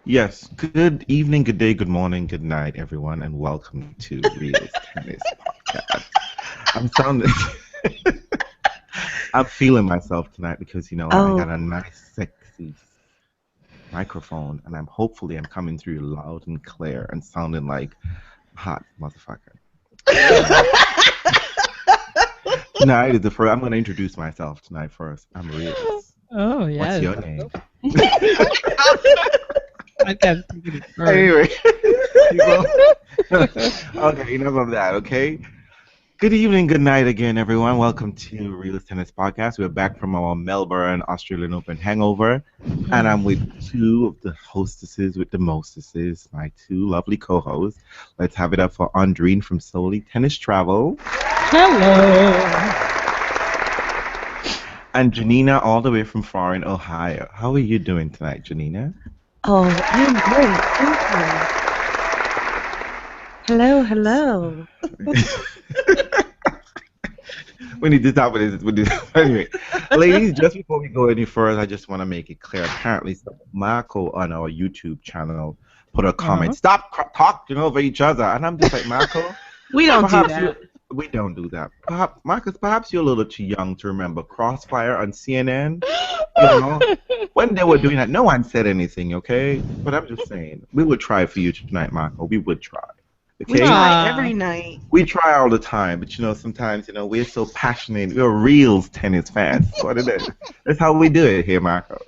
Yes, good evening, good day, good morning, good night, everyone, and welcome to Real Tennis Podcast. I'm sounding, I'm feeling myself tonight because I got a nice, sexy microphone, and I'm coming through loud and clear and sounding like a hot motherfucker. Tonight is the first. I'm going to introduce myself tonight first. I'm Real. Oh yeah. What's your name? Anyway. Okay, enough of that, okay? Good evening, good night again, everyone. Welcome to Real Tennis Podcast. We're back from our Melbourne Australian Open hangover, and I'm with two of the hostesses with the mostesses, my two lovely co-hosts. Let's have it up for Andreen from Solely Tennis Travel. Hello. And Janina all the way from Foreign, Ohio. How are you doing tonight, Janina? Oh, I'm great. Thank you. Hello. We need to stop with this. Anyway, ladies, just before we go any further, I just want to make it clear. Apparently, Marco on our YouTube channel put a comment. Stop talking over each other. And I'm just like, Marco, We don't do that. We don't do that. Perhaps you're a little too young to remember Crossfire on CNN. When they were doing that, no one said anything, okay? But I'm just saying, we would try for you tonight, Marco. We would try. Okay? We try every night. We try all the time, but sometimes we're so passionate. We're real tennis fans. That's what it is. That's how we do it here, Marco.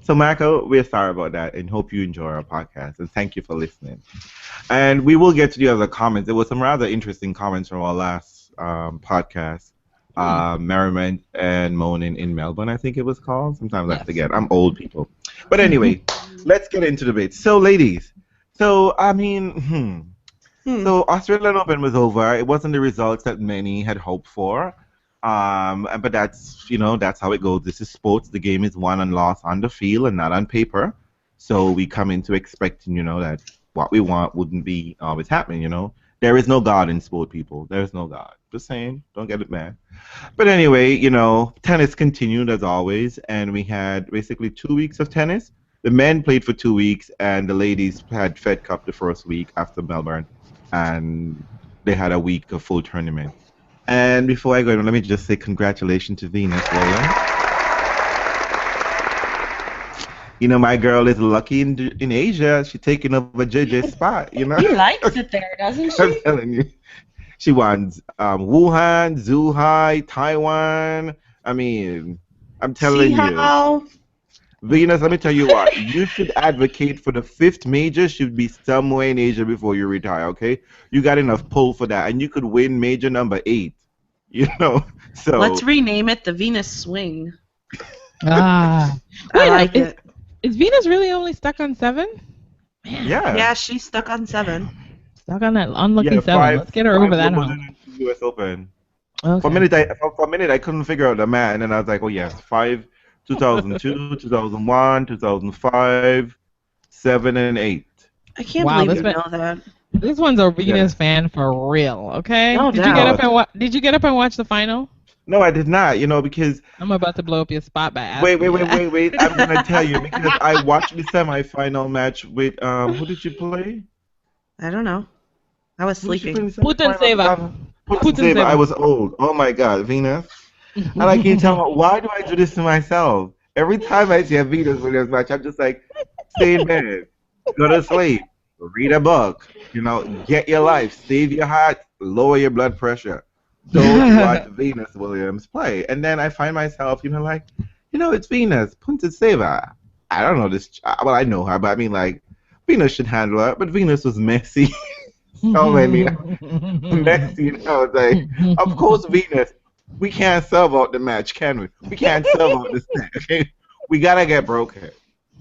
So, Marco, we're sorry about that, and hope you enjoy our podcast. And thank you for listening. And we will get to the other comments. There were some rather interesting comments from our last podcast, Merriment and Moaning in Melbourne, I think it was called. Sometimes I forget. I'm old people. But anyway, let's get into the debate. So, ladies, so Australian Open was over. It wasn't the results that many had hoped for. But that's how it goes. This is sports. The game is won and lost on the field and not on paper. So we come into expecting, that what we want wouldn't be always happening, There is no God in sport, people. There is no God. Just saying. Don't get it mad. But anyway, tennis continued as always, and we had basically 2 weeks of tennis. The men played for 2 weeks, and the ladies had Fed Cup the first week after Melbourne, and they had a week of full tournament. And before I go, let me just say congratulations to Venus Williams. My girl is lucky in Asia. She's taking over JJ's spot, She likes it there, doesn't she? I'm telling you. She wants Wuhan, Zhuhai, Taiwan. I'm telling you. Venus, let me tell you what. You should advocate for the 5th major should be somewhere in Asia before you retire, okay? You got enough pull for that, and you could win major number 8. So let's rename it the Venus Swing. I like it. Is Venus really only stuck on 7? Man. Yeah, she's stuck on 7. Stuck on that unlucky 7. Let's get her over that hump. US Open. Okay. For a minute, I couldn't figure out the math, and then I was like, oh yes, 5, 2002, 2001, 2005, 7, and 8. I can't believe you know that. This one's a Venus fan for real, okay? No Did doubt. Did you get up and watch the final? No, I did not, because... I'm about to blow up your spot by asking Wait. I'm going to tell you, because I watched the semifinal match with... who did you play? I don't know. I was sleeping. Putin-Seva. I was old. Oh, my God, Venus. And I can't tell why do I do this to myself? Every time I see a Venus Williams match, I'm just like, stay in bed, go to sleep, read a book, get your life, save your heart, lower your blood pressure. Don't watch Venus Williams play. And then I find myself, it's Venus, Putin-Seva. I don't know this. Well, I know her, but Venus should handle her. But Venus was messy. So many messy. Of course, Venus. We can't serve out the match, can we? We can't serve out this match. Okay? We gotta get broken.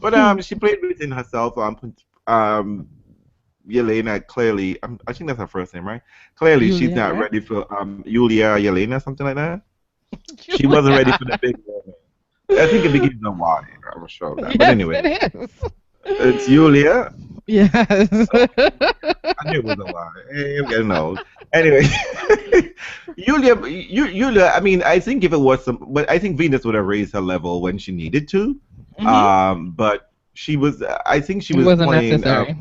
But she played within herself. Yelena, clearly, I think that's her first name, right? Clearly, she's not ready for Yulia Yelena, something like that. She wasn't ready for the big moment. I think it begins on Y. I'm sure of that. But anyway, it is. It's Yulia. Yes. I knew it was a Y. Hey, I'm getting old. Anyway, Yulia. I think if it was but I think Venus would have raised her level when she needed to. But she was. I think she It was wasn't playing. necessary.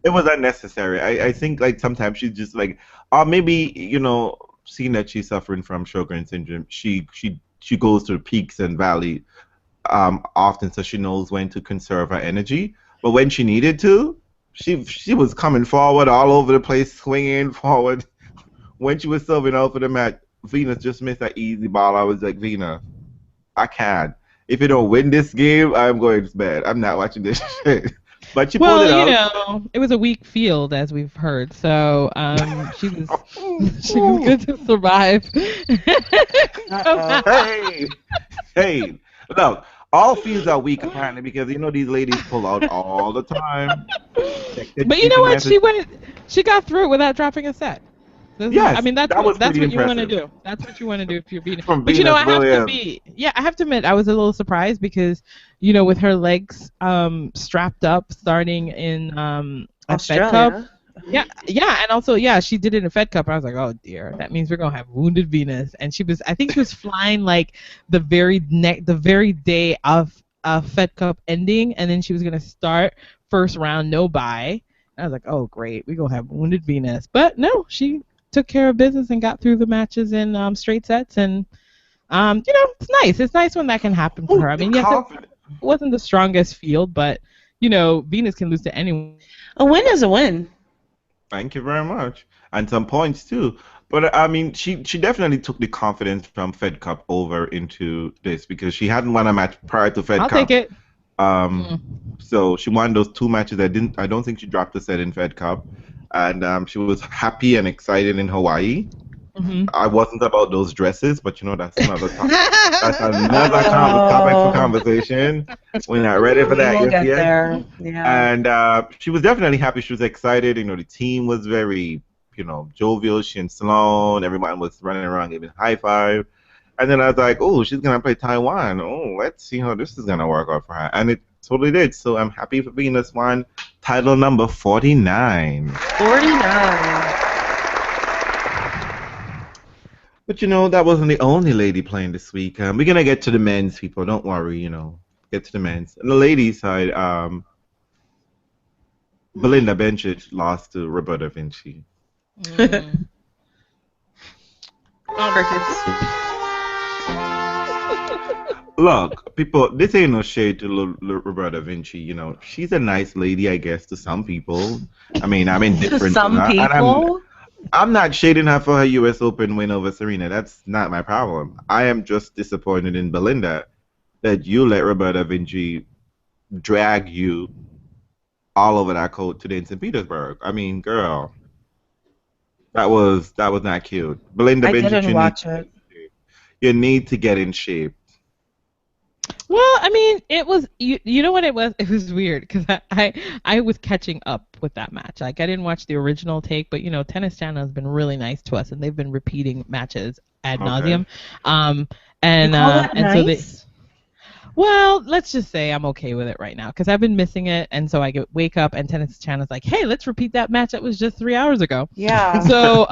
It was unnecessary. I think like sometimes she's just like, or maybe seeing that she's suffering from Sjogren's syndrome, she goes through peaks and valleys often, so she knows when to conserve her energy. But when she needed to, she was coming forward all over the place, swinging forward. When she was serving out for the match, Venus just missed that easy ball. I was like, Venus, I can't. If you don't win this game, I'm going to bed. I'm not watching this shit. But she pulled it out. It was a weak field, as we've heard. So she was good to survive. Hey, look, all fields are weak apparently because these ladies pull out all the time. But you know what? She got through it without dropping a set. Yes, I mean that's what you want to do. That's what you want to do if you're beating. But I have to admit, I was a little surprised because with her legs strapped up starting in a Fed Cup. Yeah, and also she did it in Fed Cup. I was like, oh dear, that means we're gonna have wounded Venus. And I think she was flying like the very day of Fed Cup ending, and then she was gonna start first round no bye. I was like, oh great, we're gonna have wounded Venus. But no, she took care of business and got through the matches in straight sets, and it's nice. It's nice when that can happen for her. I mean, yes, it wasn't the strongest field, but Venus can lose to anyone. A win is a win. Thank you very much, and some points too. But I mean, she definitely took the confidence from Fed Cup over into this because she hadn't won a match prior to Fed Cup. I'll take it. So she won those two matches. I don't think she dropped a set in Fed Cup. And she was happy and excited in Hawaii. Mm-hmm. I wasn't about those dresses, but that's another topic. That's another topic for conversation. We're not ready for that yet. There. Yeah. And she was definitely happy. She was excited. The team was very, jovial. She and Sloan, everyone was running around giving high five. And then I was like, oh, she's gonna play Taiwan. Oh, let's see how this is gonna work out for her. And it totally did. So I'm happy for Venus won title number 49. 49. But that wasn't the only lady playing this week. We're gonna get to the men's, people. Don't worry. Get to the men's. On the ladies' side, Belinda Bencic lost to Roberta Vinci. Look, people, this ain't no shade to Roberta Vinci. She's a nice lady, I guess, to some people. I mean, I'm indifferent to her. People? I'm not shading her for her U.S. Open win over Serena. That's not my problem. I am just disappointed in Belinda that you let Roberta Vinci drag you all over that court today in St. Petersburg. I mean, girl, that was not cute. Belinda Vinci, didn't watch it. You need to get in shape. Well, I mean, it was you know what it was? It was weird because I was catching up with that match. Like I didn't watch the original take, but Tennis Channel has been really nice to us, and they've been repeating matches ad nauseum. So they. Well, let's just say I'm okay with it right now because I've been missing it, and so I wake up and Tennis Channel's like, "Hey, let's repeat that match that was just 3 hours ago." Yeah. So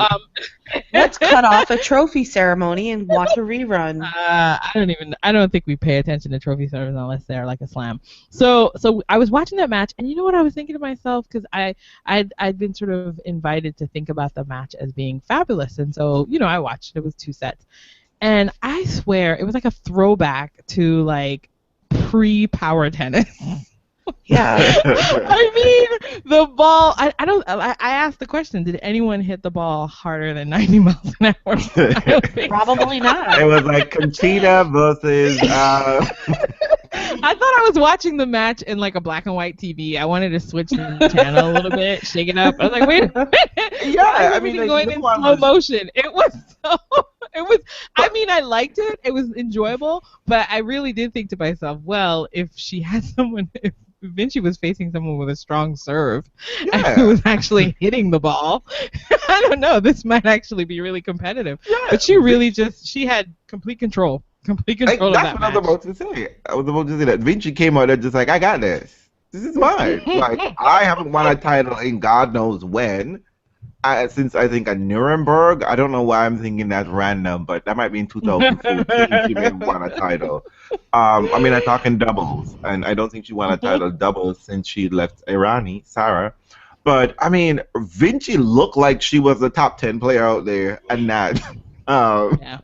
let's cut off a trophy ceremony and watch a rerun. I don't think we pay attention to trophy ceremonies unless they're like a slam. So I was watching that match, and you know what I was thinking to myself because I'd been sort of invited to think about the match as being fabulous, and so I watched it. It was 2 sets. And I swear it was like a throwback to like pre-power tennis. Yeah. I mean, the ball. I asked the question: did anyone hit the ball harder than 90 miles an hour? Probably not. It was like Conchita versus. I thought I was watching the match in like a black and white TV. I wanted to switch the channel a little bit, shake it up. I was like, wait a minute. Yeah, I mean, like, going in slow motion. It was so. It was. I mean, I liked it. It was enjoyable, but I really did think to myself, well, if she had someone, if Vinci was facing someone with a strong serve, and who was actually hitting the ball, I don't know. This might actually be really competitive. Yeah, but she had complete control. Complete control of that match. That's what I was about to say. I was about to say that Vinci came out there just like, I got this. This is mine. Like, I haven't won a title in God knows when. Since I think at Nuremberg. I don't know why I'm thinking that's random, but that might be in 2014 she may have won a title. I mean, I'm talking doubles, and I don't think she won a title doubles since she left Irani, Sarah. But I mean, Vinci looked like she was a top 10 player out there, and not, um, Yeah.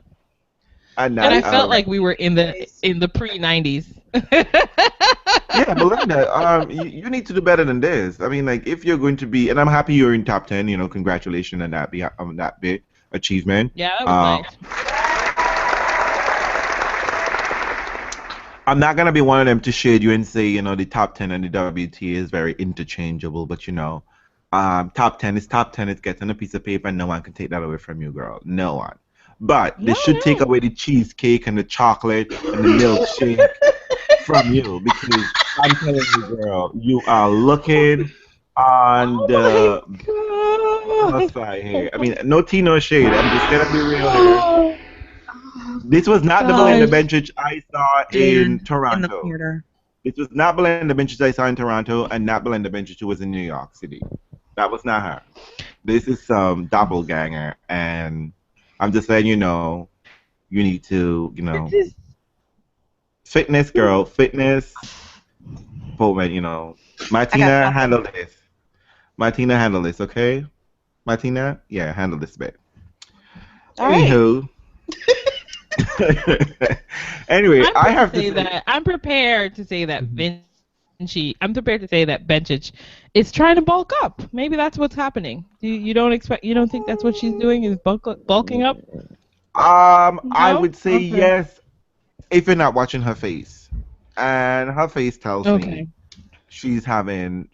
and And not, I felt like we were in the pre-90s. yeah, Belinda, you need to do better than this. I mean, like, if you're going to be, and I'm happy you're in top 10. You know, congratulations on that bit achievement. Yeah, that was nice. I'm not gonna be one of them to shade you and say, the top 10 and the WTA is very interchangeable, but top 10 is top 10. It's getting a piece of paper, and no one can take that away from you, girl. No one. But they should take away the cheesecake and the chocolate and the milkshake from you, because I'm telling you, girl, you are looking on the other side here. I mean, no tea, no shade. I'm just gonna be real here. This was not the Belinda Bencic I saw in Toronto. This was not Belinda Bencic I saw in Toronto, and not Belinda Bencic who was in New York City. That was not her. This is some doppelganger, and I'm just letting you know, you need to, fitness, girl, fitness. But Martina, handle this. Martina, handle this, okay? Martina, yeah, handle this bit. Anywho. Anyway, I have to say that I'm prepared to say that Vinci. I'm prepared to say that Bencic is trying to bulk up. Maybe that's what's happening. You don't think that's what she's doing, is bulking up? No? I would say yes, if you're not watching her face, and her face tells me she's having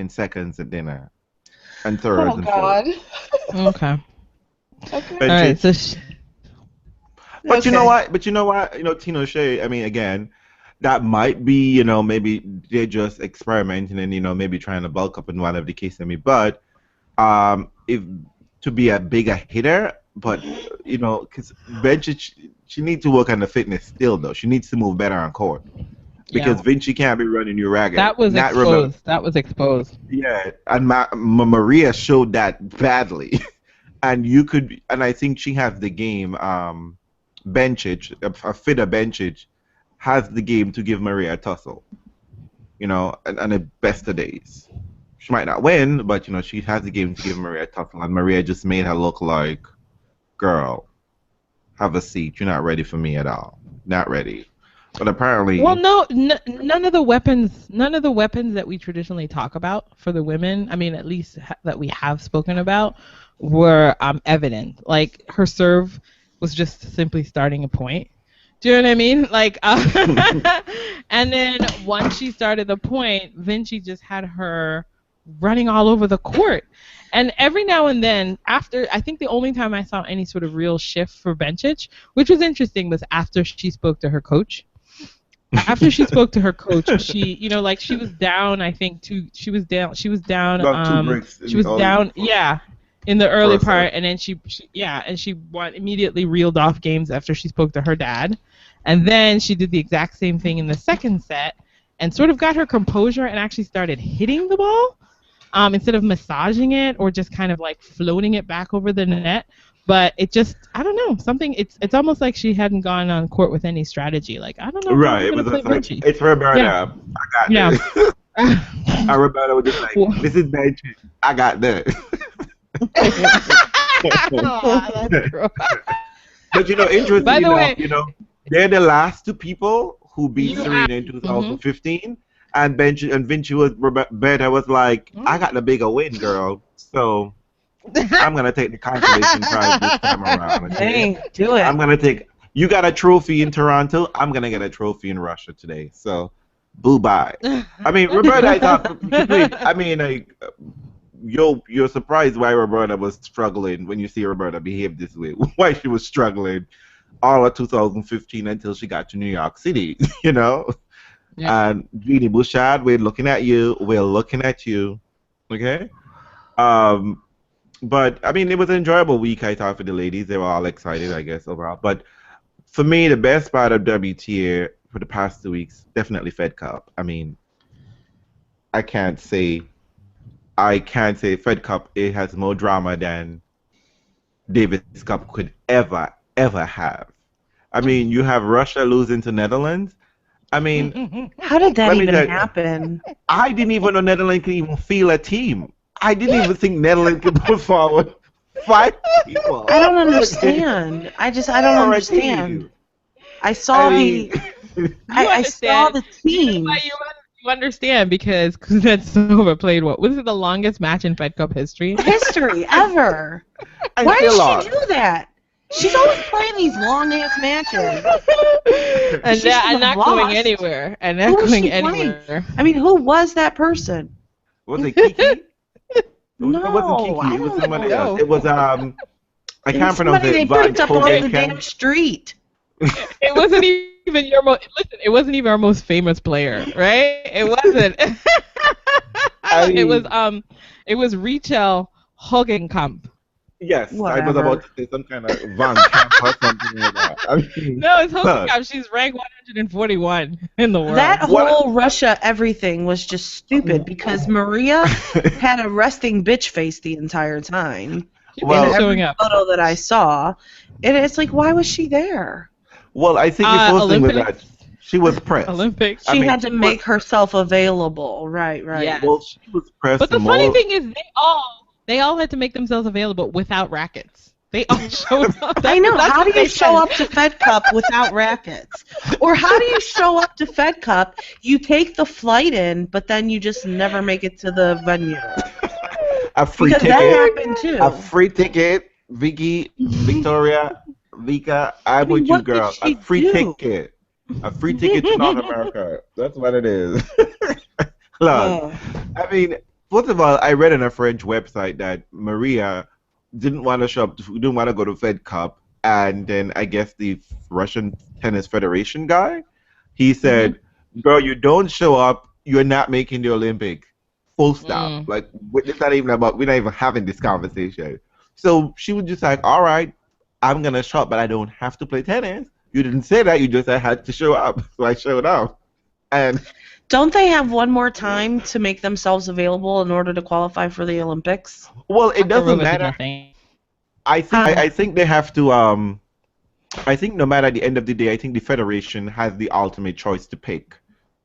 seconds at dinner, and thirds and fourths. Okay. All right. So. But you know what? Tino Shea, I mean, again, that might be, maybe they're just experimenting and, maybe trying to bulk up and whatever the case may be. But if to be a bigger hitter, but, because Bencic, she needs to work on the fitness still, though. She needs to move better on court. Because Vinci can't be running you ragged. That was exposed. That was exposed. Yeah, and Maria showed that badly. And I think she has the game, Bencic, a fitter Bencic, has the game to give Maria a tussle, and the best of days. She might not win, but she has the game to give Maria a tussle, and Maria just made her look like, girl, have a seat. You're not ready for me at all. Not ready. But apparently, well, no, none of the weapons that we traditionally talk about for the women, I mean, at least that we have spoken about, were evident. Like, her serve was just simply starting a point. Do you know what I mean? Like, and then once she started the point, Vinci just had her running all over the court. And every now and then, I think the only time I saw any sort of real shift for Bencic, which was interesting, was after she spoke to her coach. After she spoke to her coach, she, she was down, I think, she was down, in the early part, and then she immediately reeled off games after she spoke to her dad. And then she did the exact same thing in the second set and sort of got her composure and actually started hitting the ball instead of massaging it or just kind of like floating it back over the net. But it just, I don't know, something, it's almost like she hadn't gone on court with any strategy. Like, I don't know. Right, it was like, it's Roberta. Yeah. I got this. And Roberta was just like, this is Bencic. I got this. But interesting. By the way, they're the last two people who beat Serena in 2015, and Vinci was Roberta was like, I got the bigger win, girl. So I'm gonna take the consolation prize this time around. Okay? Hey, do it. I'm gonna take. You got a trophy in Toronto. I'm gonna get a trophy in Russia today. So, boo bye. I mean, Roberta, I thought. I mean, like, you're surprised why Roberta was struggling when you see Roberta behave this way. Why she was struggling all of 2015 until she got to New York City. Yeah. And Jeannie Bouchard, we're looking at you. We're looking at you. Okay. But I mean, it was an enjoyable week, I thought, for the ladies. They were all excited, I guess, overall. But for me, the best part of WTA for the past 2 weeks, definitely Fed Cup. I mean, I can't say Fed Cup, it has more drama than Davis Cup could ever have. I mean, you have Russia losing to Netherlands. I mean, how did that let me even tell you, happen? I didn't even know Netherlands could even field a team. I didn't even think Netherlands could put forward 5 people. I don't understand. I don't For a understand. team. I saw I mean, I saw the You know team. why you understand because Kuznetsova played what was it the longest match in Fed Cup history? History ever. and Why still does lost. she do that? She's always playing these long ass matches. and She should have not lost. going anywhere. And not Who was going she playing? anywhere. I mean, who was that person? Was it Kiki? No, It wasn't Kiki. I It was don't somebody know. else. It was I It can't was pronounce somebody it. they picked up off the Van damn street. It wasn't even your most. Listen, it wasn't even our most famous player, right? It wasn't. It was Rachel Hogenkamp. Yes, Whatever. I was about to say some kind of Van Camp or something like that. I mean, No, it's Hogenkamp. She's ranked 141 in the world. That whole Russia everything was just stupid because Maria had a resting bitch face the entire time. Well, in every showing up. photo that I saw, and it's like, why was she there? Well, I think the first thing was that she was pressed. Olympics. She had to make herself available. Right. Yes. Well, she was pressed. But the funny thing is, they all had to make themselves available without rackets. They all showed up. I know. How do you show up to Fed Cup without rackets? Or how do you show up to Fed Cup? You take the flight in, but then you just never make it to the venue. A free because ticket. That happened too. A free ticket. Vicky, Victoria, Vika, I'm with you, girl. A free ticket. A free ticket to North America. That's what it is. Look, I mean, first of all, I read on a French website that Maria didn't want to show up, didn't want to go to Fed Cup, and then I guess the Russian Tennis Federation guy, he said, "Girl, you don't show up, you're not making the Olympic." Full stop. Like it's not even about. We're not even having this conversation. So she was just like, "All right, I'm gonna show up, but I don't have to play tennis." You didn't say that. You just said I had to show up, so I showed up. And don't they have one more time to make themselves available in order to qualify for the Olympics? Well, it doesn't matter. I think they have to. I think no matter at the end of the day, I think the federation has the ultimate choice to pick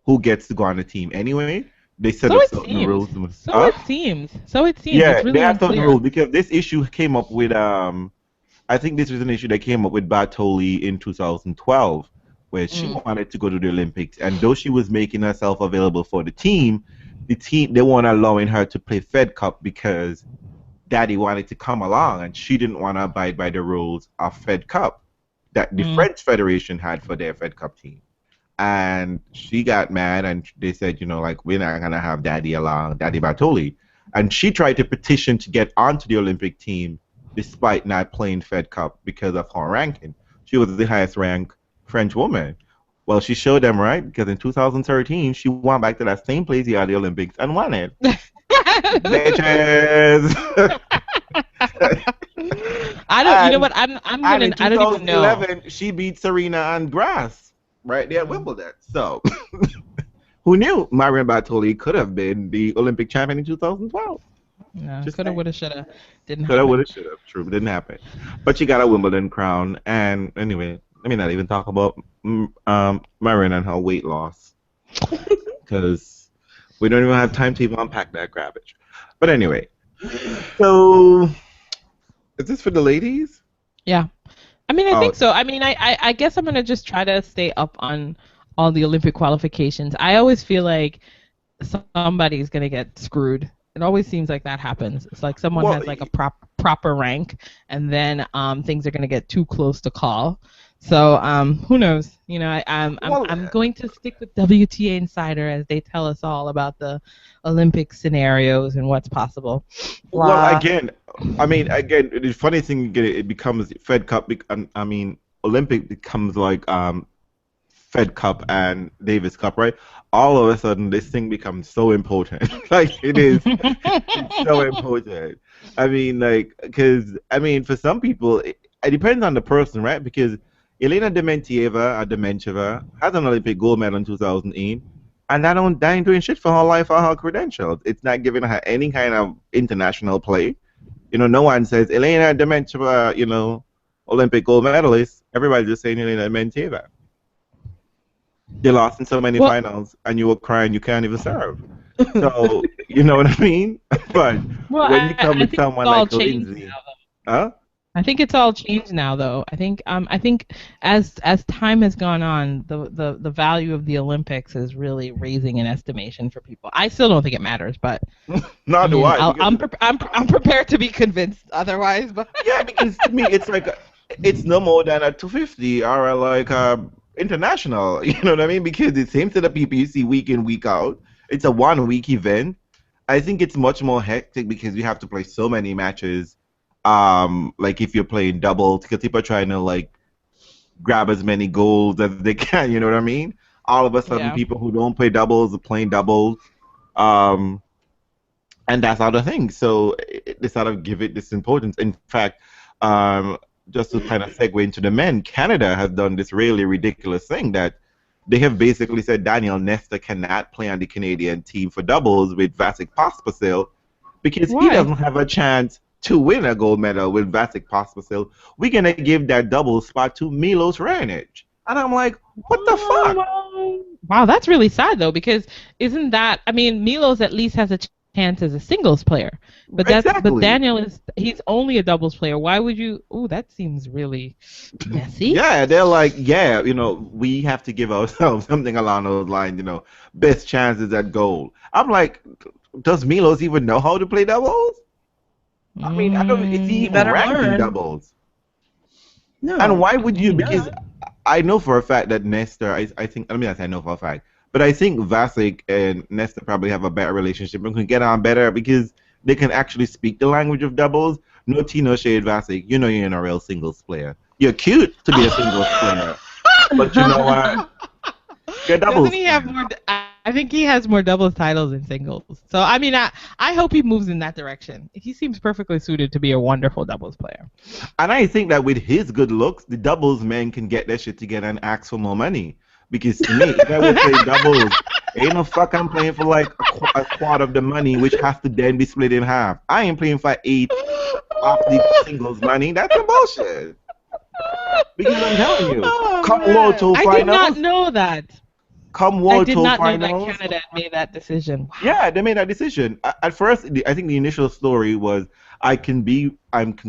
who gets to go on the team anyway. They set up certain rules. It seems. Yeah, it's really they have certain unclear. rules because this issue came up with I think this was an issue that came up with Bartoli in 2012, where she wanted to go to the Olympics, and though she was making herself available for the team they weren't allowing her to play Fed Cup because Daddy wanted to come along, and she didn't want to abide by the rules of Fed Cup that the French Federation had for their Fed Cup team. And she got mad, and they said, like, we're not going to have Daddy along, Daddy Bartoli. And she tried to petition to get onto the Olympic team despite not playing Fed Cup because of her ranking. She was the highest ranked French woman. Well, she showed them right, because in 2013, she went back to that same place here at the Olympics and won it. Bitches! I don't, you know what, I'm gonna, I don't even know. In 2011, she beat Serena on grass. Right there at Wimbledon. So, who knew Marion Bartoli could have been the Olympic champion in 2012? No, coulda, woulda, shoulda. Didn't happen. Coulda, woulda, shoulda. True, but didn't happen. But she got a Wimbledon crown. And anyway, let me not even talk about Marion and her weight loss. Because we don't even have time to even unpack that garbage. But anyway, so is this for the ladies? Yeah. I mean, I think so. I mean, I guess I'm going to just try to stay up on all the Olympic qualifications. I always feel like somebody's going to get screwed. It always seems like that happens. It's like someone has like a proper rank, and then things are going to get too close to call. So who knows? I'm going to stick with WTA Insider as they tell us all about the Olympic scenarios and what's possible. Well, again, the funny thing, it becomes Fed Cup. I mean, Olympic becomes like Fed Cup and Davis Cup, right? All of a sudden, this thing becomes so important. Like it is, it's so important. I mean, for some people, it depends on the person, right? Because Elena Dementieva has an Olympic gold medal in 2008, and that ain't doing shit for her life or her credentials. It's not giving her any kind of international play. No one says, Elena Dementieva, Olympic gold medalists, everybody just saying Elena Menteva. They lost in so many finals, and you were crying you can't even serve. So, you know what I mean? But when you come with someone like Lindsay... Huh? I think it's all changed now, though. I think as time has gone on, the value of the Olympics is really raising in estimation for people. I still don't think it matters, but not do I. I'm prepared to be convinced otherwise. But yeah, because to me it's like it's no more than a 250 or like international. You know what I mean? Because it seems to the people you see week in week out. It's a 1 week event. I think it's much more hectic because you have to play so many matches. Like if you're playing doubles, because people are trying to like grab as many goals as they can, you know what I mean? All of a sudden, people who don't play doubles are playing doubles, and that's other things. So they sort of give it this importance. In fact, just to kind of segue into the men, Canada has done this really ridiculous thing that they have basically said Daniel Nestor cannot play on the Canadian team for doubles with Vasek Pospisil because he doesn't have a chance to win a gold medal with Vasek Pospisil. We're going to give that double spot to Milos Raonic. And I'm like, what the fuck? Wow, that's really sad, though, because isn't that... I mean, Milos at least has a chance as a singles player. But but Daniel, he's only a doubles player. Why would you... Oh, that seems really messy. Yeah, they're like, you know, we have to give ourselves something along those lines, you know, best chances at gold. I'm like, does Milos even know how to play doubles? I mean, I don't. Is he even ranked in doubles? No. And why would you? Because I know for a fact that Nestor. I think. I mean, I know for a fact, but I think Vasek and Nestor probably have a better relationship and can get on better because they can actually speak the language of doubles. No tea, no shade, Vasek. You know you're a real singles player. You're cute to be a singles player, but you know what? You're doubles. Doesn't he have more? I think he has more doubles titles than singles. So, I mean, I hope he moves in that direction. He seems perfectly suited to be a wonderful doubles player. And I think that with his good looks, the doubles men can get their shit together and ask for more money. Because to me, if I would play doubles, ain't no fuck I'm playing for like a quarter of the money, which has to then be split in half. I ain't playing for 8 off the singles money. That's some bullshit. Because I'm telling you, come World Tour finals. I did not know that. Come World Tour finals. I did not know that Canada made that decision. Wow. Yeah, they made that decision. At first, I think the initial story was I can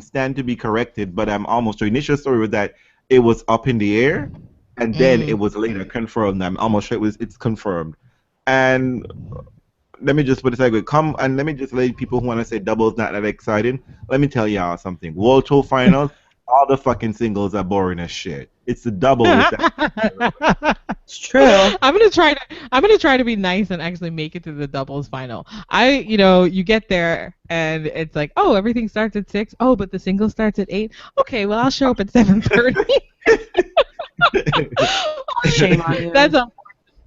stand to be corrected, but I'm almost sure. The initial story was that it was up in the air, and then it was later confirmed. I'm almost sure it's confirmed. And let me just put it like, come and let me just let people who want to say doubles not that exciting. Let me tell y'all something. World Tour finals, all the fucking singles are boring as shit. It's the doubles. It's true. I'm gonna try to be nice and actually make it to the doubles final. You get there and it's like, oh, everything starts at 6. Oh, but the singles starts at 8. Okay, well I'll show up at 7:30. Shame on you. That's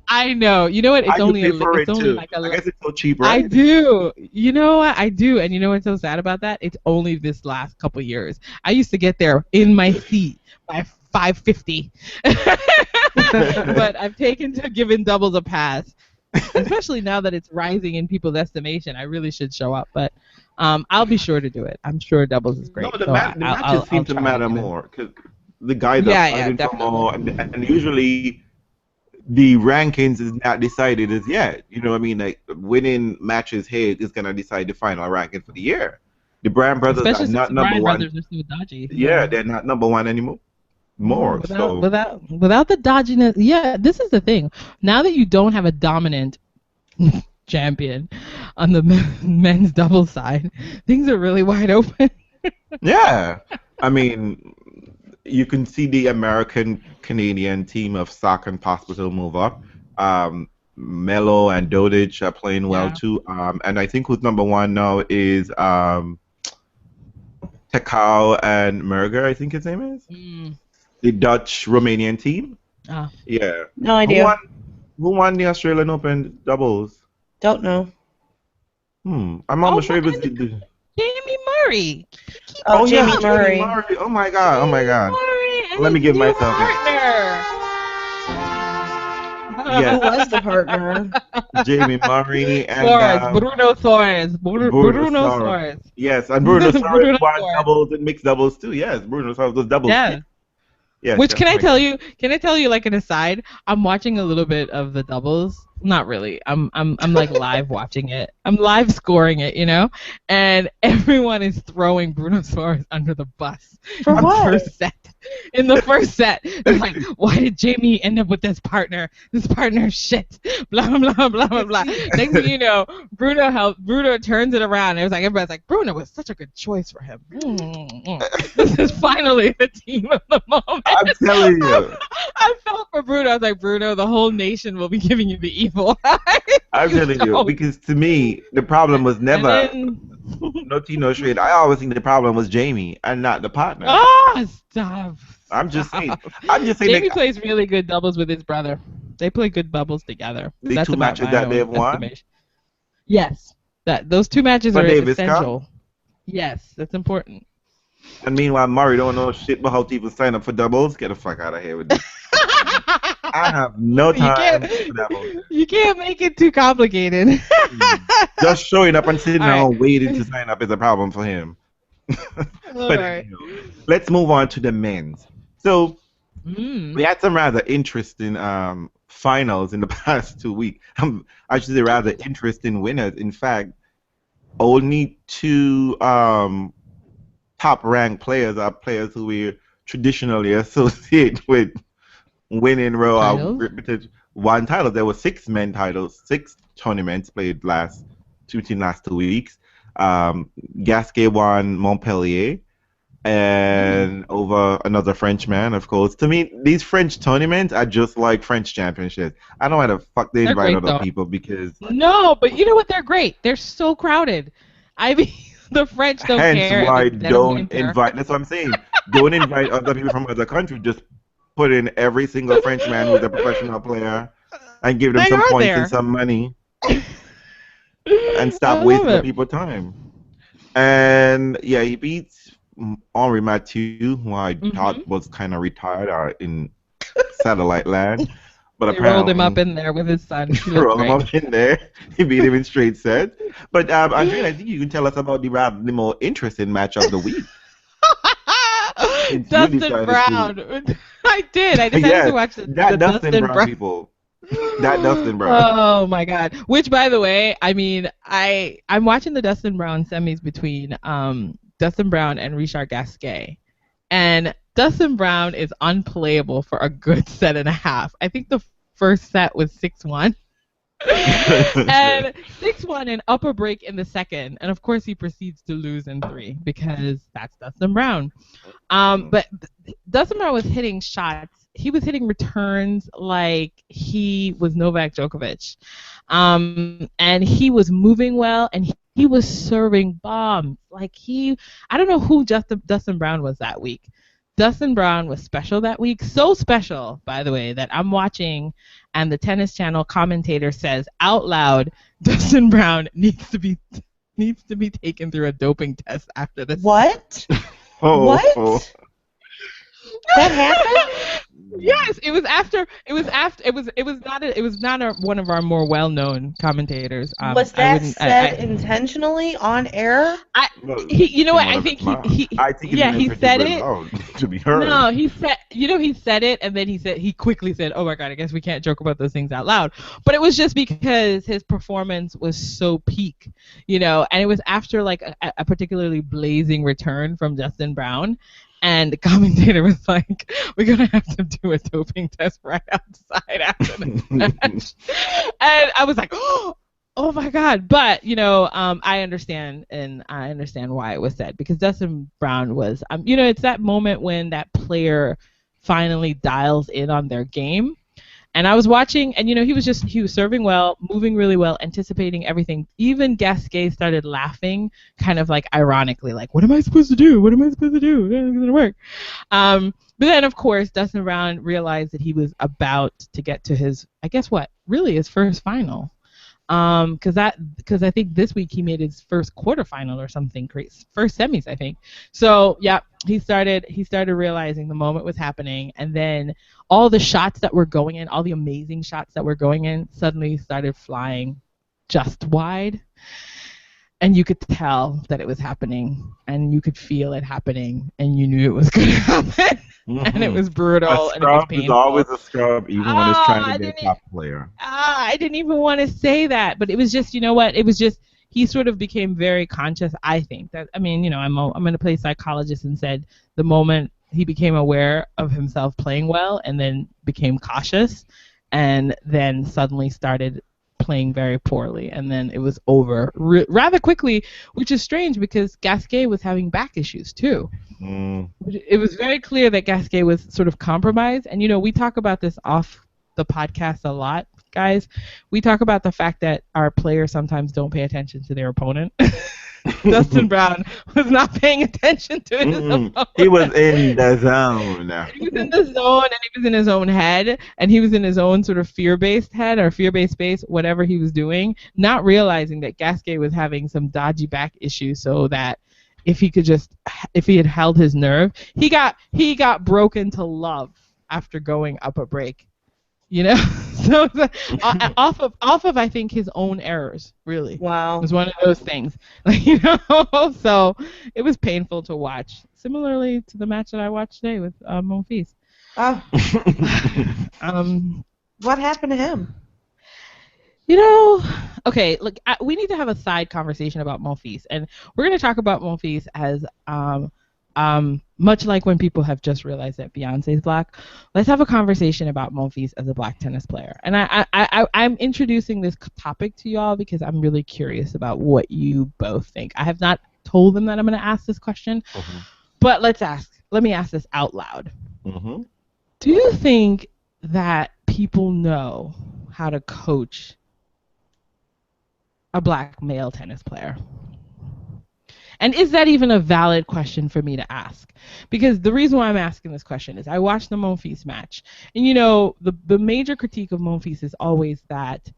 I know. You know what? It's only like a. I guess it's so cheap, right? I do. You know what? I do. And you know what's so sad about that? It's only this last couple years. I used to get there in my seat by 5:50. But I've taken to giving doubles a pass, especially now that it's rising in people's estimation. I really should show up, but I'll be sure to do it. I'm sure doubles is great. No, the matches seem to matter more because the guys are fighting for more, and usually the rankings is not decided as yet. You know what I mean? Like winning matches here is gonna decide the final ranking for the year. The Bryan brothers are not number one. Brothers are so dodgy. Yeah, they're not number one anymore. Without the dodginess, this is the thing. Now that you don't have a dominant champion on the men's doubles side, things are really wide open. Yeah, I mean, you can see the American-Canadian team of Sock and Pospisil move up. Melo and Dodic are playing well too. And I think who's number one now is Tekau and Merger, I think his name is. The Dutch-Romanian team. Yeah. No idea. Who won the Australian Open doubles? Don't know. I'm almost sure it was Jamie Murray. Jamie Murray. Oh my god. Let me give myself partner. Yeah. Who was the partner? Jamie Murray and Suarez, Bruno Suarez, Bruno Bruno Suarez. Suarez. Yes, and Bruno Suarez Bruno won Suarez. doubles and mixed doubles too. Yes, Bruno Suarez was doubles too. Yeah. Yes, Which that's can I right. tell you? Can I tell you like an aside? I'm watching a little bit of the doubles. Not really. I'm like live watching it. I'm live scoring it, you know? And everyone is throwing Bruno Suarez under the bus For in the what? first set. In the first set, they're like, "Why did Jamie end up with this partner? This partner is shit." Blah blah blah blah blah. Next thing you know, Bruno turns it around. It was like everybody's like, "Bruno was such a good choice for him." This is finally the team of the moment. I'm telling you. I felt for Bruno. I was like, Bruno, the whole nation will be giving you the evil. I'm telling you, because to me, the problem was never no tea, no shade. I always think the problem was Jamie and not the partner. Oh, stop. I'm just saying. Jamie That plays really good doubles with his brother. They play good doubles together. the That's two about matches my that own they've won. estimation. Yes, those two matches For are Davis Cup? essential. Yes, that's important. And meanwhile, Murray don't know shit about how people sign up for doubles. Get the fuck out of here with this. I have no time for doubles. You can't make it too complicated. Just showing up and sitting All around right. waiting to sign up is a problem for him. All But right. let's move on to the men's. So Mm. we had some rather interesting finals in the past 2 weeks. I should say rather interesting winners. In fact, only two top-ranked players are players who we traditionally associate with winning Titles? one title. There were 6 men titles, 6 tournaments played last 2 weeks. Gasquet won Montpellier and over another Frenchman, of course. To me, these French tournaments are just like French championships. I don't know why the fuck they They're invite great, other though. people because No, but you know what? They're great. They're so crowded. I mean, the French don't hence care. why in the dead of don't winter. invite. That's what I'm saying. Don't invite other people from other countries. Just put in every single Frenchman who's a professional player and give them They some are points there. and some money and I stop love wasting it. people's time. And yeah, he beats Henri Mathieu, who I thought was kind of retired or in satellite land. But They rolled him up apparently, in there with his son. He roll looked him great. up in there. He beat him in straight sets. But Andrea, I think you can tell us about the more interesting match of the week. Since you Dustin decided Brown. I did. I decided Yes, to watch the that Dustin Brown Brown. people. That Dustin Brown. Oh my God! Which, by the way, I mean, I'm watching the Dustin Brown semis between Dustin Brown and Richard Gasquet, and Dustin Brown is unplayable for a good set and a half. I think the first set was 6-1. And 6-1 and up a break in the second, and of course he proceeds to lose in 3 because that's Dustin Brown. But Dustin Brown was hitting shots. He was hitting returns like he was Novak Djokovic, and he was moving well, and he was serving bombs. Like I don't know who Dustin Brown was that week. Dustin Brown was special that week. So special, by the way, that I'm watching, and the Tennis Channel commentator says out loud, Dustin Brown needs to be taken through a doping test after this. What? What? That happened? Yes, it was not one of our more well-known commentators. Was that said intentionally on air? You know what? I think he said it. To be heard. No, he said it, and then he quickly said, "Oh my God, I guess we can't joke about those things out loud." But it was just because his performance was so peak, and it was after like a particularly blazing return from Dustin Brown. And the commentator was like, "We're gonna have to do a doping test right outside after the match." And I was like, "Oh my God!" But I understand, and I understand why it was said, because Dustin Brown was, it's that moment when that player finally dials in on their game. And I was watching, and he was serving well, moving really well, anticipating everything. Even Gasquet started laughing, kind of like ironically, like, "What am I supposed to do? What am I supposed to do? It's gonna work." But then, of course, Dustin Brown realized that he was about to get to his first final. Because I think this week he made his first quarterfinal or something crazy, first semis, I think. So yeah, he started realizing the moment was happening, and then all the shots that were going in, all the amazing shots that were going in, suddenly started flying just wide. And you could tell that it was happening, and you could feel it happening, and you knew it was going to happen. And it was brutal, and it was painful. Is always a scrub, even when it's trying to be a top player. I didn't even want to say that, but it was just, you know what? It was just, he sort of became very conscious, I think. That, I mean, you know, I'm going to play psychologist and said the moment he became aware of himself playing well and then became cautious and then suddenly started playing very poorly, and then it was over rather quickly, which is strange because Gasquet was having back issues too. It was very clear that Gasquet was sort of compromised, and you know, we talk about this off the podcast a lot, guys. We talk about the fact that our players sometimes don't pay attention to their opponent. Dustin Brown was not paying attention to his opponent. He was in the zone. He was in the zone, and he was in his own head, and he was in his own sort of fear-based head or fear-based space, whatever he was doing, not realizing that Gasquet was having some dodgy back issues, so that if he had held his nerve, he got broken to love after going up a break. You know, so off of I think his own errors, really. Wow. It was one of those things, like, you know. So it was painful to watch. Similarly to the match that I watched today with Monfils. Oh. What happened to him? You know, okay, look, we need to have a side conversation about Monfils, and we're going to talk about Monfils as much like when people have just realized that Beyonce's black. Let's have a conversation about Monfils as a black tennis player. And I'm introducing this topic to y'all because I'm really curious about what you both think. I have not told them that I'm going to ask this question, but let me ask this out loud. Do you think that people know how to coach a black male tennis player? And is that even a valid question for me to ask? Because the reason why I'm asking this question is I watched the Monfils match. And, you know, the major critique of Monfils is always that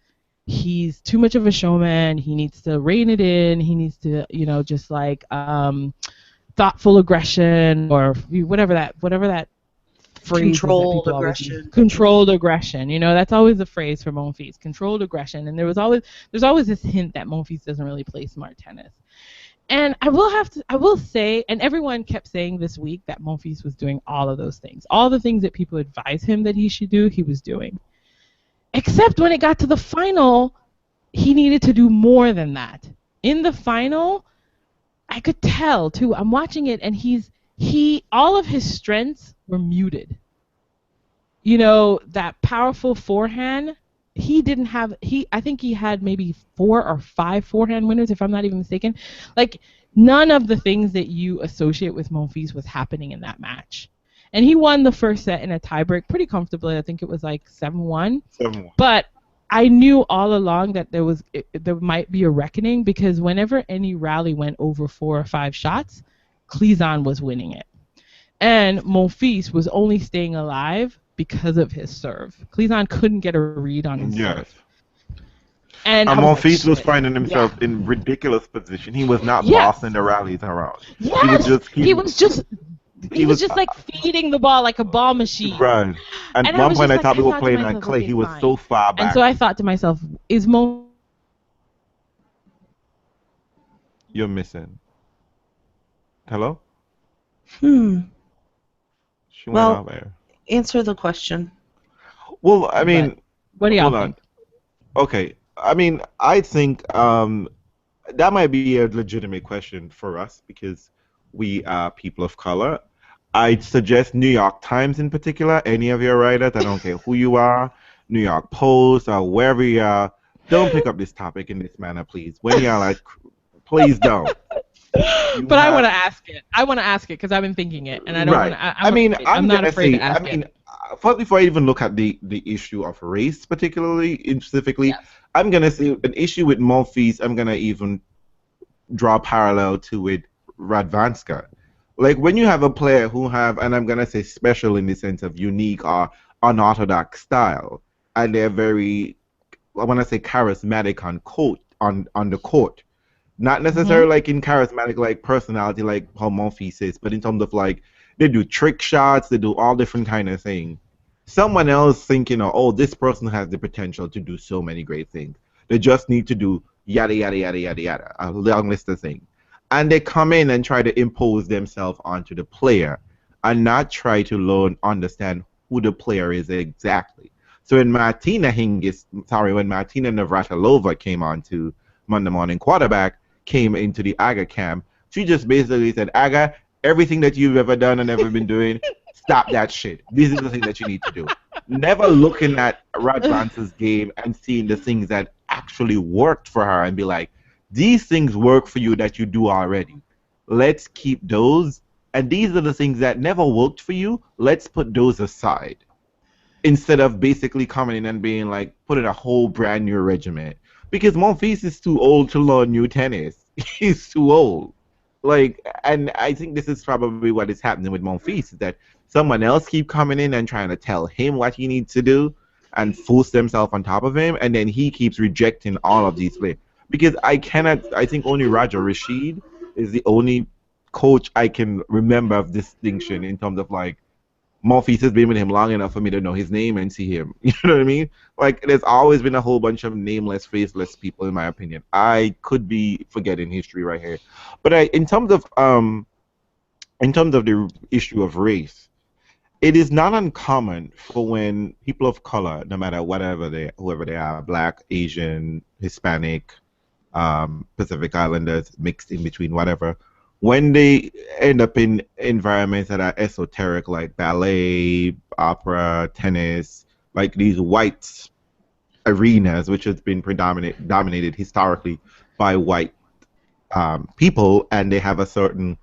he's too much of a showman. He needs to rein it in. He needs to, you know, just like thoughtful aggression or whatever that phrase. Controlled aggression. You know, that's always the phrase for Monfils. Controlled aggression. And there's always this hint that Monfils doesn't really play smart tennis. And I will say, and everyone kept saying this week that Monfils was doing all of those things. All the things that people advised him that he should do, he was doing. Except when it got to the final, he needed to do more than that. In the final, I could tell, too. I'm watching it, and all of his strengths were muted. You know, that powerful forehand, I think he had maybe 4 or 5 forehand winners, if I'm not even mistaken. Like, none of the things that you associate with Monfils was happening in that match. And he won the first set in a tiebreak pretty comfortably. I think it was like 7-1. 7-1. But I knew all along that there might be a reckoning, because whenever any rally went over 4 or 5 shots, Klizan was winning it. And Monfils was only staying alive because of his serve. Klizan couldn't get a read on his serve. And Monfils was finding himself in ridiculous position. He was not bossing the rallies around. Yes. He was just like feeding the ball like a ball machine. Right. And at one point I thought we were playing on clay. He was so far back. And so I thought to myself, You're missing. Hello? She went out there. Answer the question. Well, I mean, what do y'all think? Okay, I mean, I think that might be a legitimate question for us because we are people of color. I'd suggest New York Times in particular, any of your writers, I don't care who you are, New York Post or wherever you are, don't pick up this topic in this manner, please. When you're like, please don't. But I want to ask it. I want to ask it because I've been thinking it, and I don't want to. I'm not afraid to ask it. First, before I even look at the issue of race, specifically, yes. I'm gonna say an issue with Monfils. I'm gonna even draw a parallel to with Radwanska. Like when you have a player who have, and I'm gonna say special in the sense of unique or unorthodox style, and they're very, I want to say charismatic on the court. Not necessarily like in charismatic like personality like how Monfils is, but in terms of like they do trick shots, they do all different kind of things. Someone else thinking, oh, this person has the potential to do so many great things. They just need to do yada yada yada yada yada, a long list of things. And they come in and try to impose themselves onto the player and not try to learn, understand who the player is exactly. So when when Martina Navratilova came on to Monday Morning Quarterback, came into the AGA camp, she just basically said, AGA, everything that you've ever done and ever been doing, stop that shit. This is the thing that you need to do. Never looking at Radvance's game and seeing the things that actually worked for her and be like, these things work for you that you do already. Let's keep those. And these are the things that never worked for you. Let's put those aside. Instead of basically coming in and being like, putting a whole brand new regimen. Because Monfils is too old to learn new tennis. He's too old. Like, and I think this is probably what is happening with Monfils, is that someone else keep coming in and trying to tell him what he needs to do and force themselves on top of him, and then he keeps rejecting all of these players. Because I think only Roger Rashid is the only coach I can remember of distinction in terms of like, Monfils has been with him long enough for me to know his name and see him. You know what I mean? Like, there's always been a whole bunch of nameless, faceless people, in my opinion. I could be forgetting history right here, but in terms of the issue of race, it is not uncommon for when people of color, no matter whoever they are, Black, Asian, Hispanic, Pacific Islanders, mixed in between, whatever, when they end up in environments that are esoteric, like ballet, opera, tennis, like these white arenas, which has been dominated historically by white people, and they have a certain,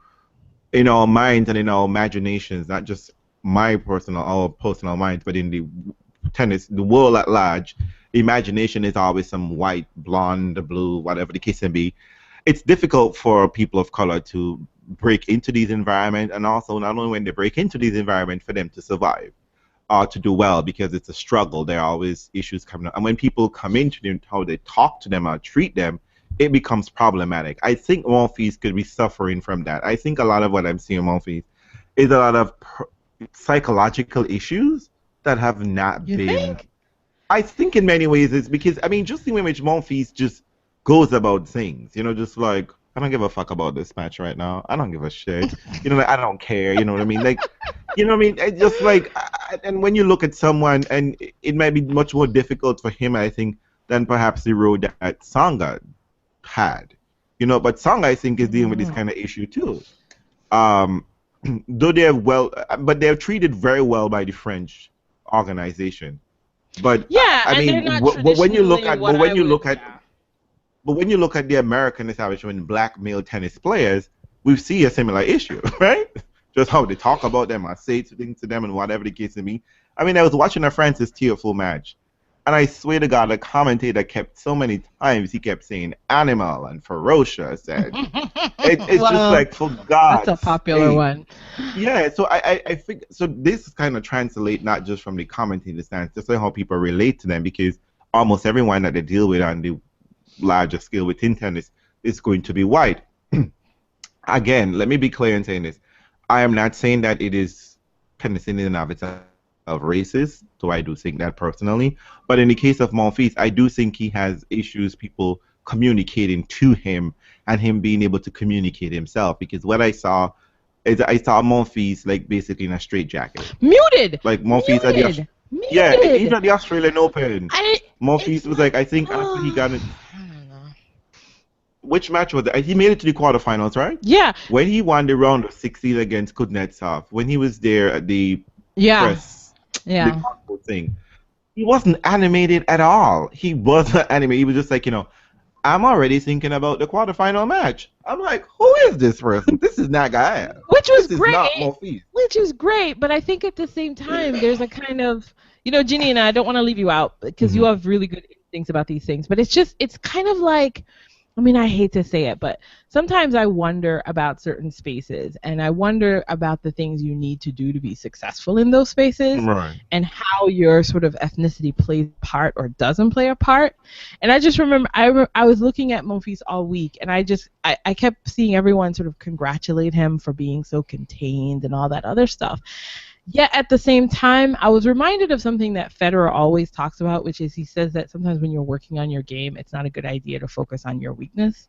in our minds and in our imaginations, not just our personal minds, but in the world at large, the imagination is always some white, blonde, blue, whatever the case may be. It's difficult for people of color to break into these environments, and also not only when they break into these environments, for them to survive or to do well, because it's a struggle. There are always issues coming up. And when people come into them, how they talk to them or treat them, it becomes problematic. I think Monfils could be suffering from that. I think a lot of what I'm seeing Monfils is a lot of psychological issues that have not been. Think? I think in many ways it's because, I mean, just the way in which Monfils just goes about things, just like, I don't give a fuck about this match right now. I don't give a shit. Like, I don't care. You know what I mean? Like, you know what I mean? It's just like, and when you look at someone, and it might be much more difficult for him, I think, than perhaps the road that Tsonga had. But Tsonga, I think, is dealing with this kind of issue too. Though but they're treated very well by the French organization. But yeah, I mean, when you look at the American establishment, black male tennis players, we see a similar issue, right? Just how they talk about them or say things to them and whatever the case may be. I mean, I was watching a Francis Tiafoe match, and I swear to God, the commentator kept so many times, he kept saying animal and ferocious, and it's just like, for God. That's a popular one. Yeah, so I think, so this kind of translate not just from the commentator stance, just like how people relate to them, because almost everyone that they deal with on the larger scale within tennis is going to be white. Again, let me be clear in saying this. I am not saying that it is tennis in and of itself racist, so I do think that personally. But in the case of Monfils, I do think he has issues, people communicating to him and him being able to communicate himself. Because what I saw is I saw Monfils like basically in a straitjacket. Muted! Like Monfils at the yeah, even at the Australian Open. Monfils was like, I think after he got it. Which match was it? He made it to the quarterfinals, right? Yeah. When he won the round of 16 against Kuznetsov, when he was there at the press, the thing, he wasn't animated at all. He wasn't animated. He was just like, I'm already thinking about the quarterfinal match. I'm like, who is this person? This is not Gaia. Which was great. Not Monfils. Which is great, but I think at the same time, there's a kind of, Ginny and I don't want to leave you out because you have really good instincts about these things, but it's kind of like, I mean, I hate to say it, but sometimes I wonder about certain spaces, and I wonder about the things you need to do to be successful in those spaces, Right. and how your sort of ethnicity plays a part or doesn't play a part. And I just remember I was looking at Monfils all week, and I kept seeing everyone sort of congratulate him for being so contained and all that other stuff. Yet at the same time, I was reminded of something that Federer always talks about, which is he says that sometimes when you're working on your game, it's not a good idea to focus on your weakness,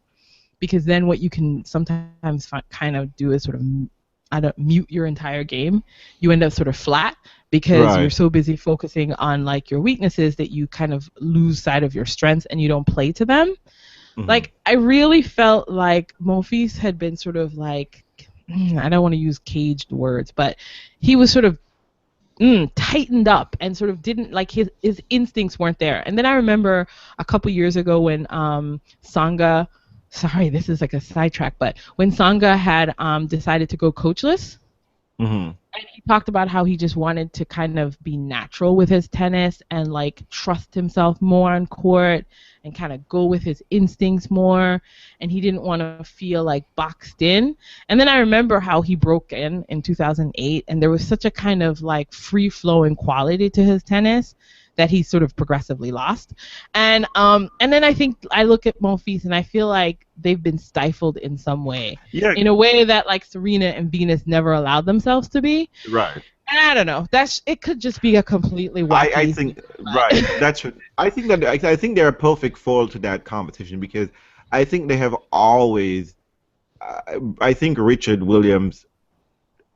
because then what you can sometimes kind of do is sort of mute your entire game. You end up sort of flat because you're so busy focusing on like your weaknesses that you kind of lose sight of your strengths and you don't play to them. Mm-hmm. Like I really felt like Monfils had been sort of like, I don't want to use caged words, but he was sort of tightened up and sort of didn't like his instincts weren't there. And then I remember a couple years ago when Tsonga, sorry, this is like a sidetrack, but when Tsonga had decided to go coachless, and he talked about how he just wanted to kind of be natural with his tennis and like trust himself more on court and kind of go with his instincts more, and he didn't want to feel like boxed in. And then I remember how he broke in 2008, and there was such a kind of like free-flowing quality to his tennis that he sort of progressively lost. And then I think I look at Monfils and I feel like they've been stifled in some way. Yeah. In a way that like Serena and Venus never allowed themselves to be. Right. And I don't know. It could just be a completely wacky. I think right. That's what I think I think they're a perfect foil to that competition, because I think they have always I think Richard Williams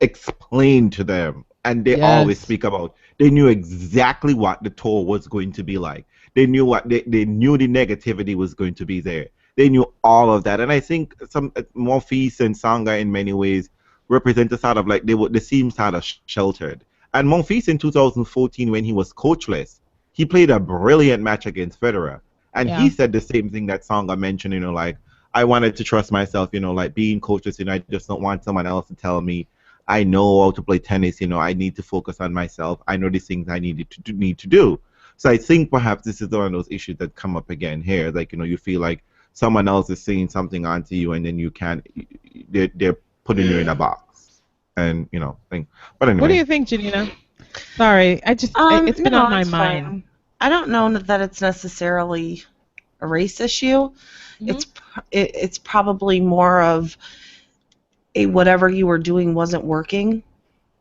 explained to them, and they always speak about, they knew exactly what the tour was going to be like. They knew they knew the negativity was going to be there. They knew all of that. And I think some Monfils and Tsonga in many ways represent a sort of like they seem sort of sheltered. And Monfils in 2014, when he was coachless, he played a brilliant match against Federer. And he said the same thing that Tsonga mentioned, like, I wanted to trust myself, like being coachless, I just don't want someone else to tell me I know how to play tennis, I need to focus on myself. I know these things I need to do. So I think perhaps this is one of those issues that come up again here. Like, you feel like someone else is saying something onto you, and then you can't, they're putting you in a box. And, thing. But anyway. What do you think, Janina? Sorry, I just, it's been on my mind. Fine. I don't know that it's necessarily a race issue. Mm-hmm. It's probably more of whatever you were doing wasn't working,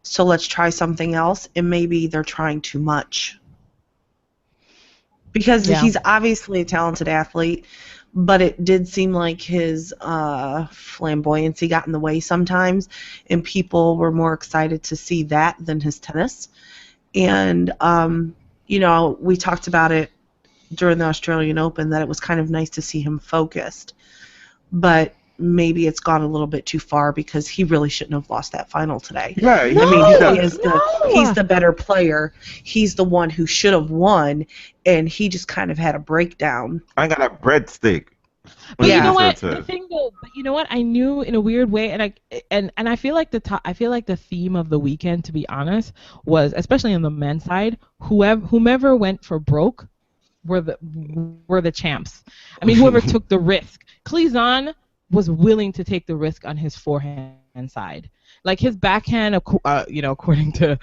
so let's try something else, and maybe they're trying too much. Because he's obviously a talented athlete, but it did seem like his flamboyancy got in the way sometimes, and people were more excited to see that than his tennis. And, we talked about it during the Australian Open, that it was kind of nice to see him focused. But maybe it's gone a little bit too far, because he really shouldn't have lost that final today. Right. He's the better player. He's the one who should have won, and he just kind of had a breakdown. I got a breadstick. But you know what? The thing though, but you know what? I knew in a weird way, and I feel like the theme of the weekend, to be honest, was, especially on the men's side, whomever went for broke were the champs. I mean, whoever took the risk. Cleason was willing to take the risk on his forehand side. Like, his backhand, according to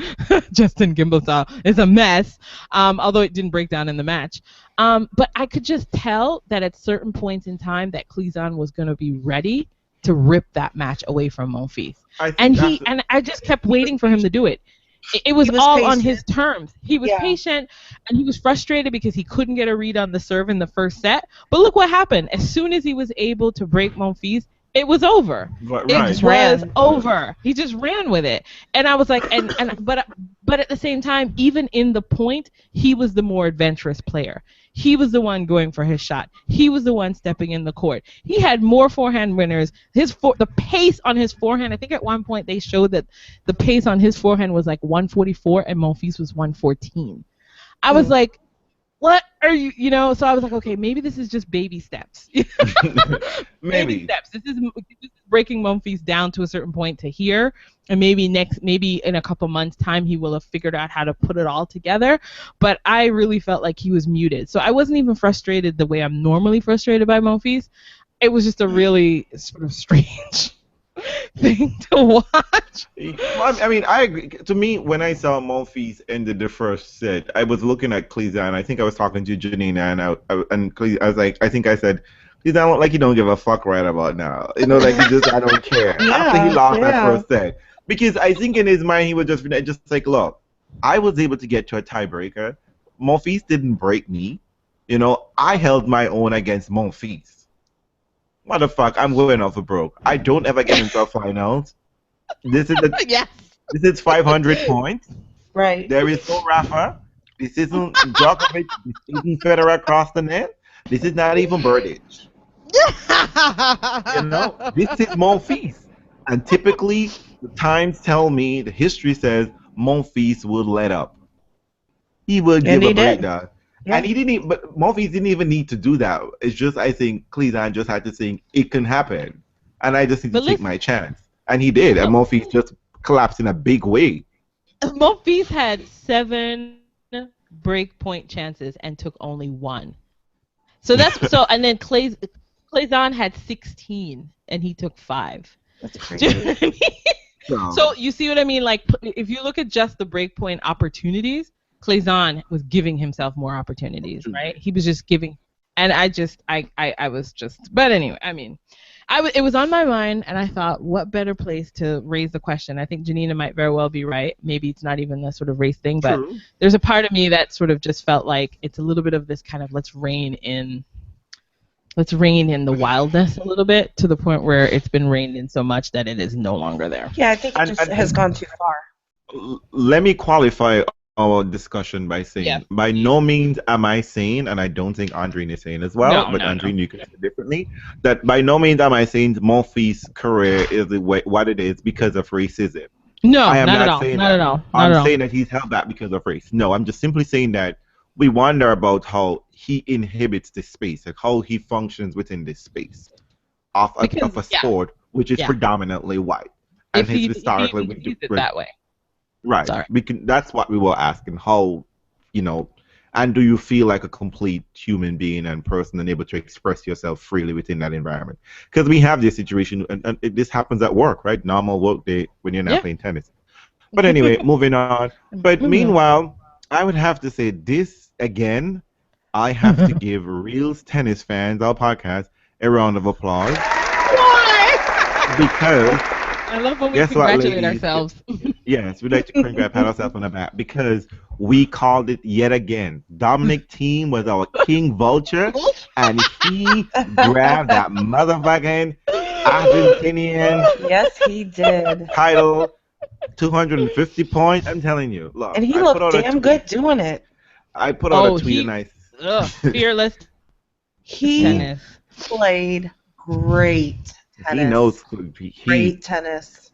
Justin Gimbelthal, is a mess, although it didn't break down in the match. But I could just tell that at certain points in time that Cleason was going to be ready to rip that match away from Monfils. And I just kept waiting for him to do it. It was all patient. On his terms. He was patient, and he was frustrated because he couldn't get a read on the serve in the first set. But look what happened. As soon as he was able to break Monfils, it was over. Right. It was over. He just ran with it. And I was like, but at the same time, even in the point, he was the more adventurous player. He was the one going for his shot. He was the one stepping in the court. He had more forehand winners. The pace on his forehand, I think at one point they showed that the pace on his forehand was like 144 and Monfils was 114. I was like, what are you, so I was like, okay, maybe this is just baby steps. Baby steps. This is breaking Monfils down to a certain point to here, and maybe in a couple months' time he will have figured out how to put it all together. But I really felt like he was muted. So I wasn't even frustrated the way I'm normally frustrated by Monfils. it was just a really sort of strange thing to watch. I mean, I agree. To me, when I saw Monfils ended the first set, I was looking at Cleveland. I think I was talking to Janina, and I was like, I think I said, Cleveland, like you don't give a fuck right about now. You know, like you just, I don't care. After he lost that first set. Because I think in his mind, he was just like, look, I was able to get to a tiebreaker. Monfils didn't break me. You know, I held my own against Monfils. Motherfucker, I'm going off a broke. I don't ever get into a finals. This is This is 500 points. Right. There is no Rafa. This isn't Djokovic. This isn't Federer across the net. This is not even Berdych. You know, this is Monfils. And typically, the times tell me, the history says, Monfils would let up. He would give a breakdown. Yeah. And he didn't even, but Monfils didn't even need to do that. It's just, I think, Cleveland just had to think, it can happen. And I just need to take my chance. And he did. And Monfils just collapsed in a big way. Monfils had 7 break point chances and took only 1. So that's, and then Cleveland had 16 and he took 5. That's crazy. Do you know what I mean? So you see what I mean? Like, if you look at just the break point opportunities, Cleveland was giving himself more opportunities, right? He was just giving, and I was just, but anyway, I mean, it was on my mind, and I thought, what better place to raise the question? I think Janina might very well be right. Maybe it's not even the sort of race thing, but there's a part of me that sort of just felt like it's a little bit of this kind of let's rein in the wildness a little bit, to the point where it's been reined in so much that it is no longer there. Yeah, I think it just has gone too far. Let me qualify our discussion by saying, by no means am I saying, and I don't think Andrine is saying as well, but Andrine, you can say differently, that by no means am I saying Monfils' career is what it is because of racism. No, I am not at all. I'm saying that he's held back because of race. No, I'm just simply saying that we wonder about how he inhibits this space, like how he functions within this space of a sport which is predominantly white. And historically we use it that way. Right. That's what we were asking. How, you know, and do you feel like a complete human being and person and able to express yourself freely within that environment? Because we have this situation, and this happens at work, right? Normal work day when you're not playing tennis. But anyway, moving on. But meanwhile, I would have to say this again. I have to give Reels Tennis fans, our podcast, a round of applause. Why? Because I love when we congratulate ourselves. Yes, we'd like to pat ourselves on the back because we called it yet again. Dominic Thiem was our king Vulture, and he grabbed that motherfucking Argentinian. Yes, he did. Title, 250 points. I'm telling you. Look, and he looked damn good doing it. I put out a tweet and fearless. He played great. Tennis. He knows great tennis.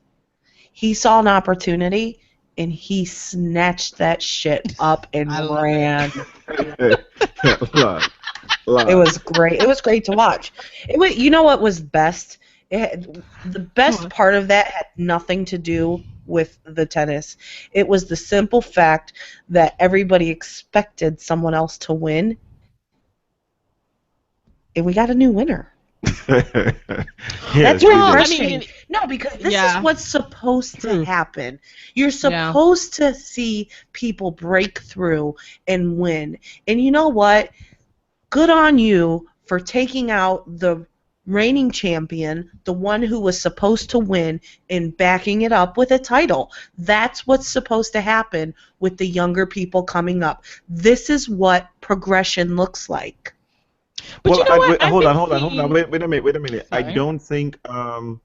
He saw an opportunity and he snatched that shit up and ran. It was great. It was great to watch. You know what was best? The best part of that had nothing to do with the tennis. It was the simple fact that everybody expected someone else to win, and we got a new winner. That's refreshing. No, because this is what's supposed to happen. You're supposed to see people break through and win. And you know what? Good on you for taking out the reigning champion, the one who was supposed to win, and backing it up with a title. That's what's supposed to happen with the younger people coming up. This is what progression looks like. But you know what? Hold on. Wait a minute. Sorry. I don't think. Am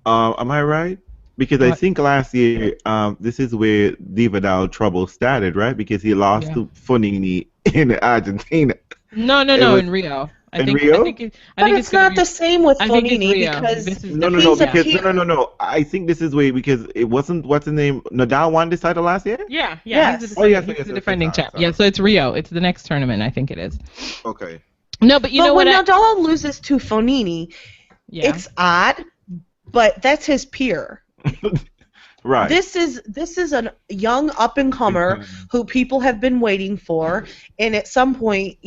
I right? Because I think last year, this is where Divadal trouble started, right? Because he lost to Fonini in Argentina. No, in Rio. I think it's not the same with Fonini because no. I think this is where because it wasn't what's the name Nadal won this title last year. Yeah. He's the defending champ. Yeah, so it's Rio. It's the next tournament. I think it is. Okay. No, but you know what? When Nadal loses to Fonini, it's odd, but that's his peer. Right. This is a young up and comer who people have been waiting for, and at some point,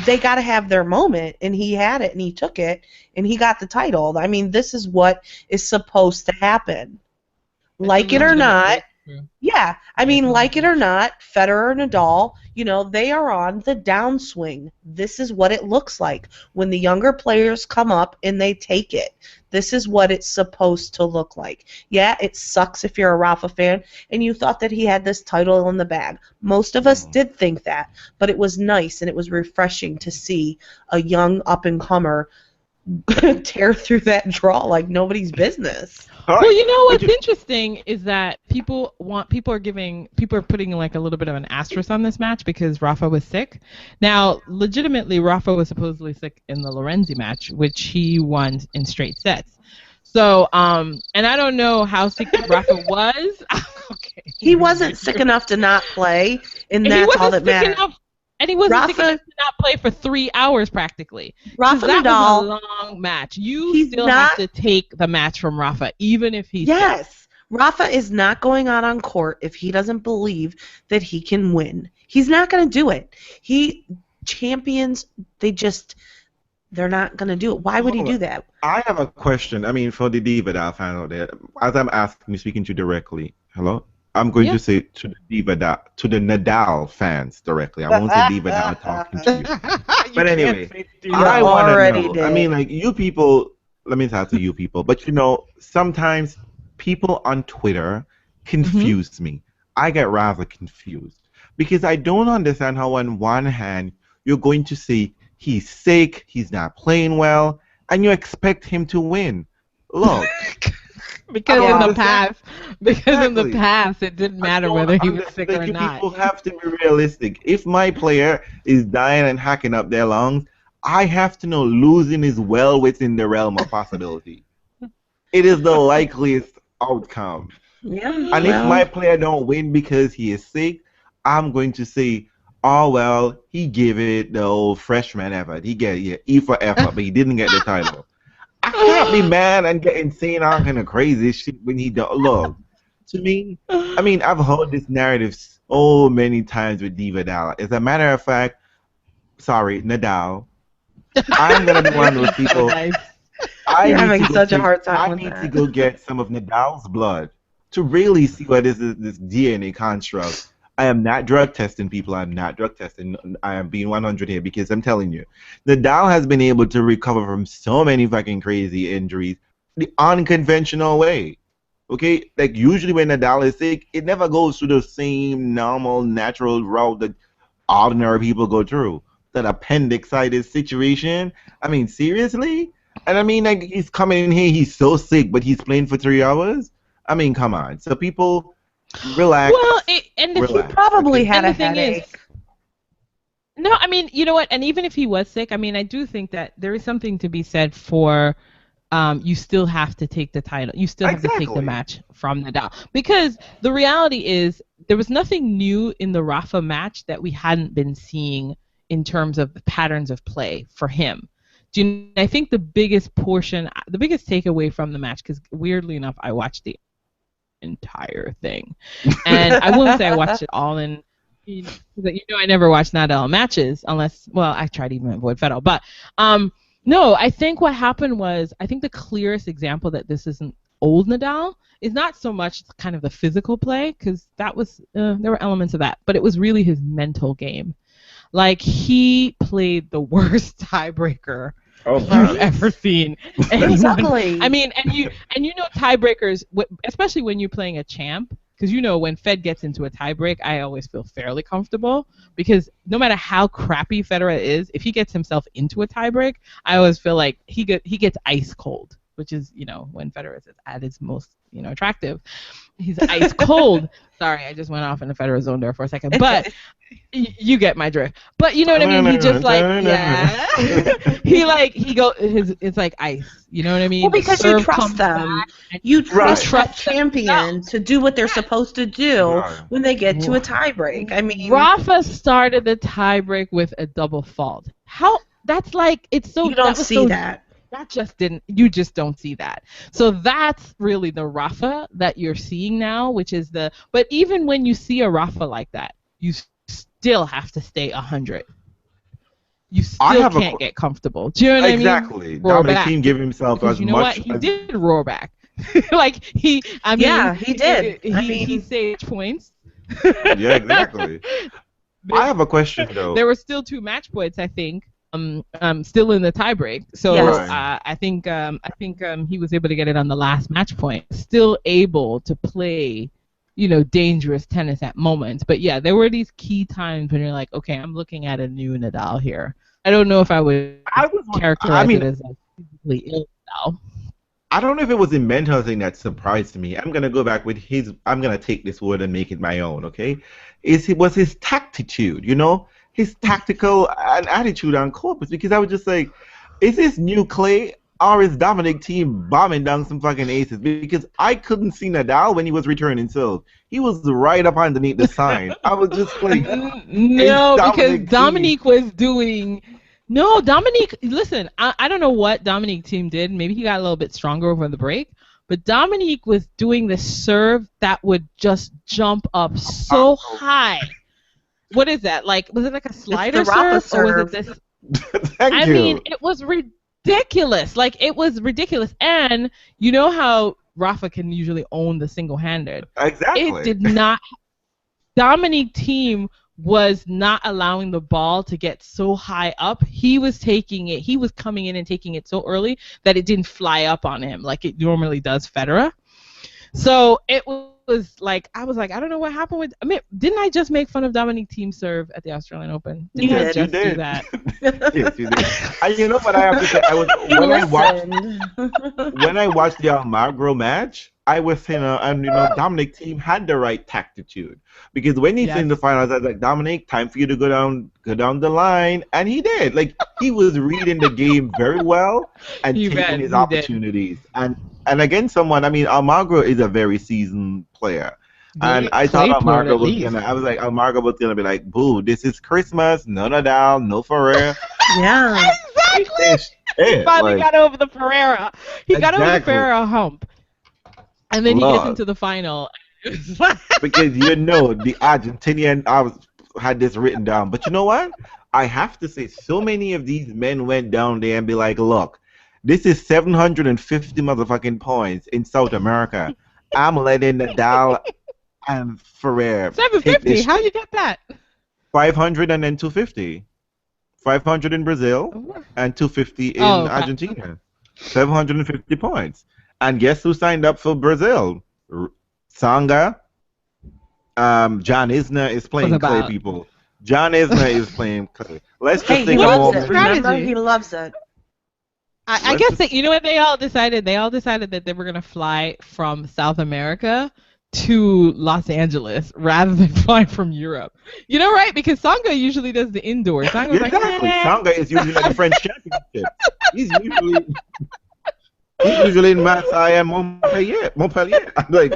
they got to have their moment, and he had it, and he took it, and he got the title. I mean, this is what is supposed to happen. Like it or not, yeah. I mean, like it or not, Federer and Nadal, they are on the downswing. This is what it looks like when the younger players come up and they take it. This is what it's supposed to look like. Yeah, it sucks if you're a Rafa fan and you thought that he had this title in the bag. Most of us did think that, but it was nice and it was refreshing to see a young up-and-comer tear through that draw like nobody's business. Well, you know what's interesting is that people are putting like a little bit of an asterisk on this match because Rafa was sick. Now, legitimately, Rafa was supposedly sick in the Lorenzi match, which he won in straight sets. So, and I don't know how sick Rafa was. Okay. He wasn't sick enough to not play, and that's all that matters. And he wasn't sick enough to not play for 3 hours practically. Rafa that Nadal, was a long match. You still have to take the match from Rafa, even if he's sick. Rafa is not going out on court if he doesn't believe that he can win. He's not going to do it. Champions, they're not going to do it. Why would he do that? I have a question. I mean, for the Divadal fan out there, as I'm asking you, speaking to you directly. Hello? I'm going to say to the Nadal fans directly. I won't say Divadal talking to you. But anyway, I want to know. I mean, like, you people, let me talk to you people. But, sometimes people on Twitter confuse me. I get rather confused. Because I don't understand how on one hand you're going to say he's sick, he's not playing well, and you expect him to win. Look. Because in the past, it didn't matter whether he was sick or not. People have to be realistic. If my player is dying and hacking up their lungs, I have to know losing is well within the realm of possibility. It is the likeliest outcome. Yeah. And if my player don't win because he is sick, I'm going to say, oh well, he gave it the old freshman effort. He get E for effort, but he didn't get the title. I can't be mad and get insane all kind of crazy shit when he don't. Look, to me, I mean, I've heard this narrative so many times with Divadal. As a matter of fact, sorry, Nadal, I'm going to be one of those people. You're having such a hard time with that. I need to go get some of Nadal's blood to really see what is this DNA construct. I am not drug testing, people. I'm not drug testing. I am being 100 here because I'm telling you, Nadal has been able to recover from so many fucking crazy injuries the unconventional way. Okay? Like, usually when Nadal is sick, it never goes through the same normal, natural route that ordinary people go through. That appendicitis situation. I mean, seriously? And I mean, like, he's coming in here, he's so sick, but he's playing for 3 hours? I mean, come on. So people... relax. Well, he probably had a headache. No, I mean, you know what? And even if he was sick, I mean, I do think that there is something to be said for you still have to take the title. You still have to take the match from Nadal. Because the reality is there was nothing new in the Rafa match that we hadn't been seeing in terms of the patterns of play for him. I think the biggest takeaway from the match, because weirdly enough, I watched the entire thing, and I wouldn't say I watched it all in. I never watch Nadal matches unless, well, I try to even avoid Federer. But no, I think what happened was, I think the clearest example that this isn't old Nadal is not so much kind of the physical play, because that was there were elements of that, but it was really his mental game. Like, he played the worst tiebreaker I've ever seen. Exactly. I mean, and you know tiebreakers, especially when you're playing a champ, because when Fed gets into a tiebreak, I always feel fairly comfortable, because no matter how crappy Federer is, if he gets himself into a tiebreak, I always feel like he gets ice cold, which is when Federer is at his most attractive. He's ice cold. Sorry, I just went off in the Federer zone there for a second, but you get my drift. But you know what I mean? He just it's like ice. You know what I mean? Well, because you trust them. You trust that champion to do what they're supposed to do when they get to a tiebreak. I mean, Rafa started the tiebreak with a double fault. How? That's like, it's so. You don't see that. You just don't see that. So that's really the Rafa that you're seeing now, but even when you see a Rafa like that, you still have to stay 100. you still can't get comfortable. Do you know what I mean? Exactly. Dominic Thiem gave himself because as you know much. What? He did roar back. Like he did. He saved points. Yeah, exactly. I have a question though. There were still 2 match points, I think. Still in the tiebreak. So yes. I think he was able to get it on the last match point. Still able to play, dangerous tennis at moments. But yeah, there were these key times when you're like, okay, I'm looking at a new Nadal here. I don't know if I would characterize it as a physically ill Nadal. I don't know if it was a mental thing that surprised me. I'm gonna go back with I'm gonna take this word and make it my own. Okay, it was his tactitude. His tactical and attitude on court, because I was just like, is this new Clay or is Dominic Thiem bombing down some fucking aces? Because I couldn't see Nadal when he was returning serve. He was right up underneath the sign. I was just like, no, because Dominic was doing. No, Dominic, listen, I don't know what Dominic Thiem did. Maybe he got a little bit stronger over the break. But Dominic was doing the serve that would just jump up so high. What is that? Was it like a slider serve? Or was it this? I mean, it was ridiculous. It was ridiculous. And you know how Rafa can usually own the single-handed. Exactly. It did not. Dominic Thiem was not allowing the ball to get so high up. He was taking it. He was coming in and taking it so early that it didn't fly up on him like it normally does Federer. So it was like, I was like, I don't know what happened with. I mean, didn't I just make fun of Dominic Thiem serve at the Australian Open? Didn't I just do that? Yes, you did. And you know what I have to say? When I watched the Almagro match, I was saying, Dominic Thiem had the right tactitude, because when he's in the finals, I was like, Dominic, time for you to go down the line, and he did. He was reading the game very well and taking his opportunities. And against someone, I mean, Almagro is a very seasoned player. And I thought Almagro was gonna be like, boo, this is Christmas, no Nadal, no Ferrer. Yeah. Exactly. He finally got over the Ferreira. He got over the Ferreira hump. And then he gets into the final. Because the Argentinian, had this written down. But you know what? I have to say, so many of these men went down there and be like, look, this is 750 motherfucking points in South America. I'm letting Nadal and Ferrer. 750? How'd you get that? 500 and then 250. 500 in Brazil and 250 in Argentina. 750 points. And guess who signed up for Brazil? Tsonga. John Isner is playing clay, people. John Isner is playing clay. Let's just think about it. Remember, he loves it. I guess that, you know what they all decided? They all decided that they were going to fly from South America to Los Angeles rather than fly from Europe. You know, right? Because Tsonga usually does the indoors. Exactly. Tsonga is usually like the French championship. He's usually in Marseille and Montpellier. I'm like,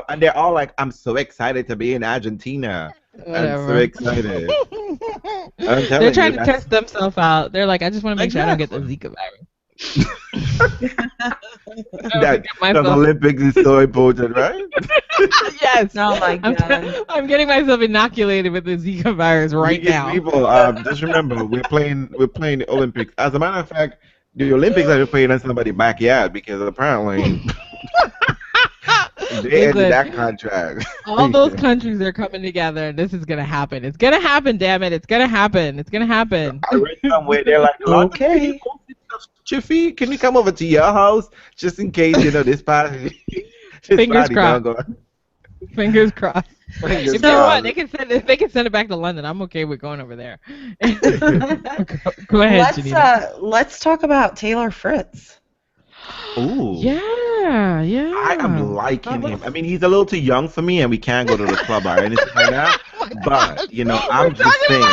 and they're all like, I'm so excited to be in Argentina. Whatever. I'm so excited. They're trying to test themselves out. They're like, I just want to make sure I don't get the Zika virus. The Olympics is so important, right? Yes. Oh my God. I'm getting myself inoculated with the Zika virus right now. People, just remember, we're playing the Olympics. As a matter of fact, the Olympics are playing in somebody's backyard, because apparently they ended that contract. All those countries are coming together, and this is gonna happen. It's gonna happen, damn it! It's gonna happen. It's gonna happen. I read somewhere they're like, okay, Chiffy, can we come over to your house just in case this party? Fingers crossed. Fingers crossed. If they want, they can send it back to London. I'm okay with going over there. Go ahead, Janina. Let's talk about Taylor Fritz. Ooh. Yeah. I am liking him. I mean, he's a little too young for me, and we can't go to the club or anything like that. But I'm just saying.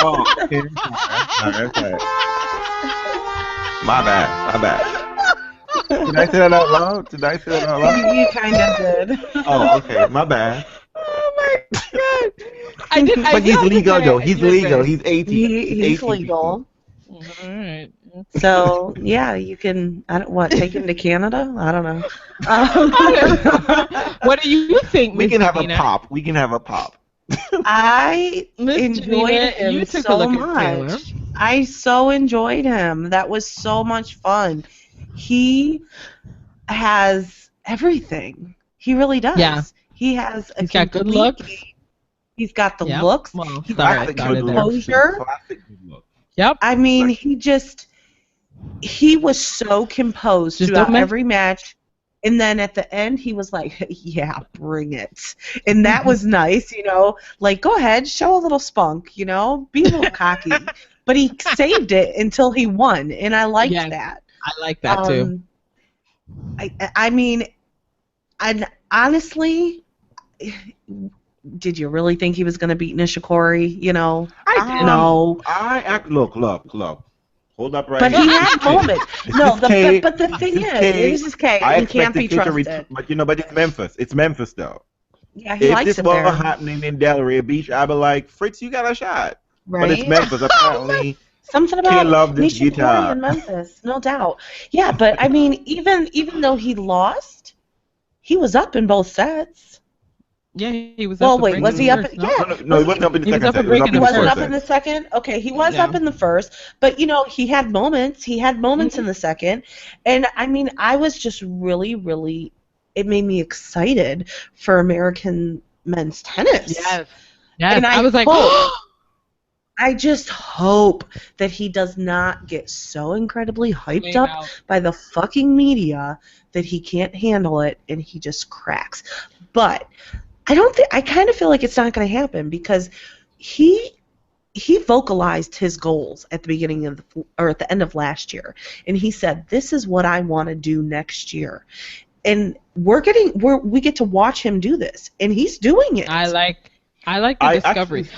Okay. My bad. Did I say that out loud? You kind of did. Oh, okay. My bad. Oh my God. I did. But he's legal though. He's legal. He's 18. He's legal. All right. So yeah, you can. Take him to Canada? I don't know. What do you think? We can have a pop. I enjoyed him so much. I so enjoyed him. That was so much fun. He has everything. He really does. Yeah. He has a He's got good looks. He's got the looks. Well, he's got the composure. Yep. I mean, he was so composed throughout every match. And then at the end, he was like, yeah, bring it. And that was nice, you know. Like, go ahead, show a little spunk, you know. Be a little cocky. But he saved it until he won, and I liked that. I like that, too. I mean, honestly, did you really think he was going to beat Nishikori, you know? I did. No. Look. Hold up right But here. he had moments. No, but the thing is, this is K. He can't be trusted. But it's Memphis. It's Memphis, though. Yeah, he likes it there. If this was happening in Delray Beach, I'd be like, Fritz, you got a shot. Right? But it's Memphis, apparently. Something about love this Nishikori guitar. in Memphis, no doubt. Yeah, but I mean, even though he lost, he was up in both sets. Yeah, he was. Well, wait, was he up? No, he wasn't up in the second. He wasn't up in the second. Okay, he was up in the first, but you know, he had moments. He had moments in the second, and I mean, I was just really, really. It made me excited for American men's tennis. Yes. And I was like, I just hope that he does not get so incredibly hyped up by the fucking media that he can't handle it and he just cracks. But I kind of feel like it's not going to happen because he vocalized his goals at the beginning of at the end of last year, and he said, "This is what I want to do next year," and we get to watch him do this, and he's doing it. I like the discovery.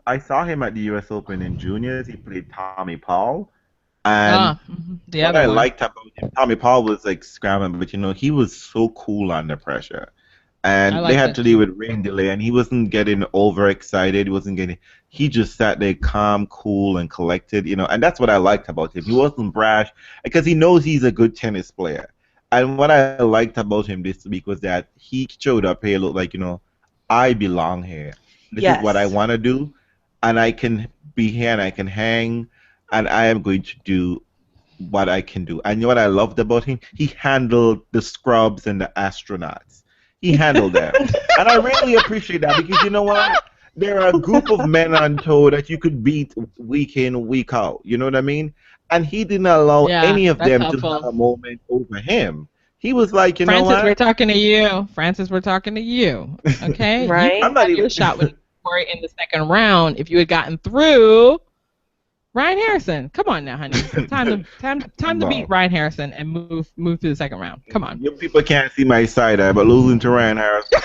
I saw him at the U.S. Open in juniors. He played Tommy Paul. And what I liked about him, Tommy Paul was like scrambling, but you know, he was so cool under pressure. And they had to deal with rain delay, and he wasn't getting overexcited. He just sat there calm, cool, and collected, you know, and that's what I liked about him. He wasn't brash because he knows he's a good tennis player. And what I liked about him this week was that he showed up here, looked like, you know, I belong here. This is what I want to do, and I can be here and I can hang, and I am going to do what I can do. And you know what I loved about him? He handled the scrubs and the astronauts. He handled that. And I really appreciate that because you know what? There are a group of men on tour that you could beat week in, week out. You know what I mean? And he didn't allow any of them to have a moment over him. He was like, you know what? Francis, we're talking to you. Francis, we're talking to you. Okay? Right? I'm not even your shot with Corey in the second round if you had gotten through Ryan Harrison. Come on now, honey. Time to beat Ryan Harrison and move to the second round. Come on. You people can't see my side eye, but losing to Ryan Harrison.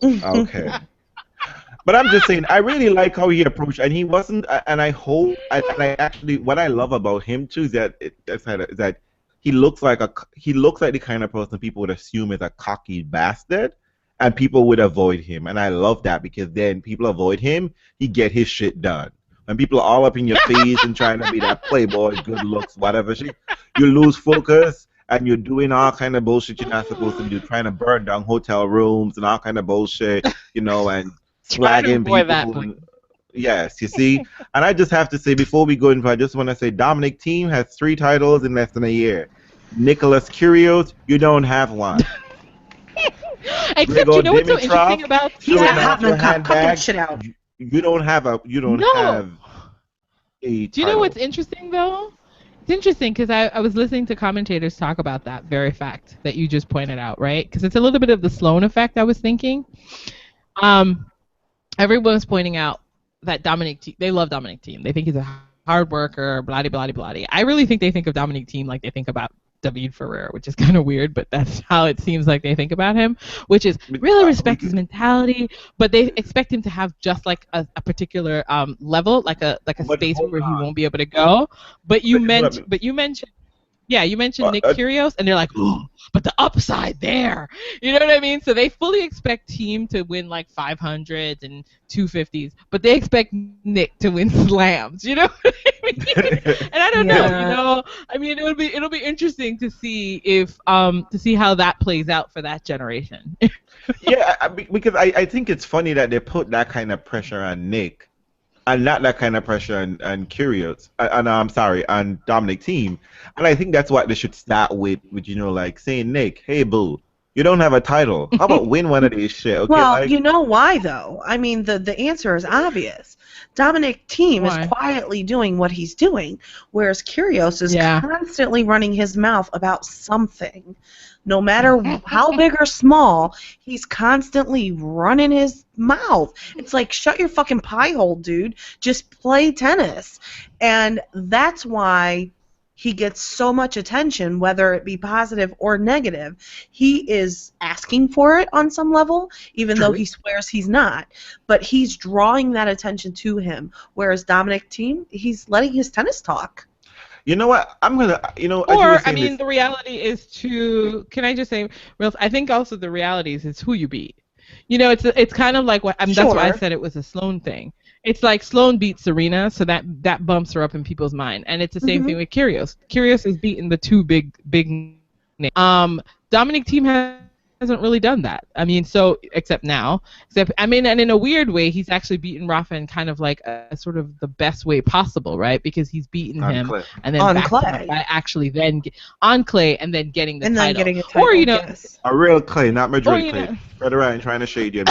Okay. But I'm just saying, I really like how he approached, and he wasn't. And I hope, and I actually, what I love about him too is that he looks like the kind of person people would assume is a cocky bastard, and people would avoid him. And I love that because then people avoid him, he get his shit done. When people are all up in your face and trying to be that playboy, good looks, whatever shit, you lose focus and you're doing all kind of bullshit you're not supposed to do, trying to burn down hotel rooms and all kind of bullshit, you know, and slagging people. Yes, you see? And I just have to say, before we go into, I just want to say Dominic Thiem has 3 titles in less than a year. Nicholas Kyrgios, you don't have one. Except you know what's so interesting about he's a Hotman Cup. Cut that shit out. You don't have a. Do you know what's interesting though? It's interesting because I was listening to commentators talk about that very fact that you just pointed out, right? Because it's a little bit of the Sloan effect. I was thinking. Everyone's pointing out that they love Dominic Thiem. They think he's a hard worker, blah blah blah. I really think they think of Dominic Thiem like they think about David Ferrer, which is kind of weird, but that's how it seems like they think about him, which is really respect his mentality, but they expect him to have just like a particular level, like a space where he won't be able to go. But you mentioned Yeah, you mentioned Nick Kyrgios, and they're like, oh, but the upside there. You know what I mean? So they fully expect Thiem to win like 500s and 250s, but they expect Nick to win slams. You know what I mean? And I don't know. You know, I mean, it'll be interesting to see if to see how that plays out for that generation. Yeah, because I think it's funny that they put that kind of pressure on Nick. And not that kind of pressure on Kyrgios, and I'm sorry, on Dominic Thiem, and I think that's what they should start with you know, like saying, Nick, hey boo, you don't have a title. How about win one of these shit? Okay, well, like, you know why though? I mean, the answer is obvious. Dominic Thiem is quietly doing what he's doing, whereas Kyrgios is constantly running his mouth about something. No matter how big or small, he's constantly running his mouth. It's like, shut your fucking pie hole, dude. Just play tennis. And that's why he gets so much attention, whether it be positive or negative. He is asking for it on some level, even though he swears he's not. But he's drawing that attention to him, whereas Dominic Thiem, he's letting his tennis talk. You know what? I'm gonna, you know. Or I mean, the reality is to. Can I just say, I think also the reality is who you beat. You know, it's kind of like what. I mean, that's why I said it was a Sloane thing. It's like Sloane beat Serena, so that bumps her up in people's mind, and it's the same thing with Kyrgios. Kyrgios has beaten the two big names. Dominic Thiem hasn't really done that. I mean, so except now. I mean, and in a weird way, he's actually beaten Rafa in kind of like a sort of the best way possible, right? Because he's beaten him and then on back clay by actually then on clay and then getting the title. Then getting a title. Or you know, a real clay, not Madrid clay. Federer ain't trying to shade you.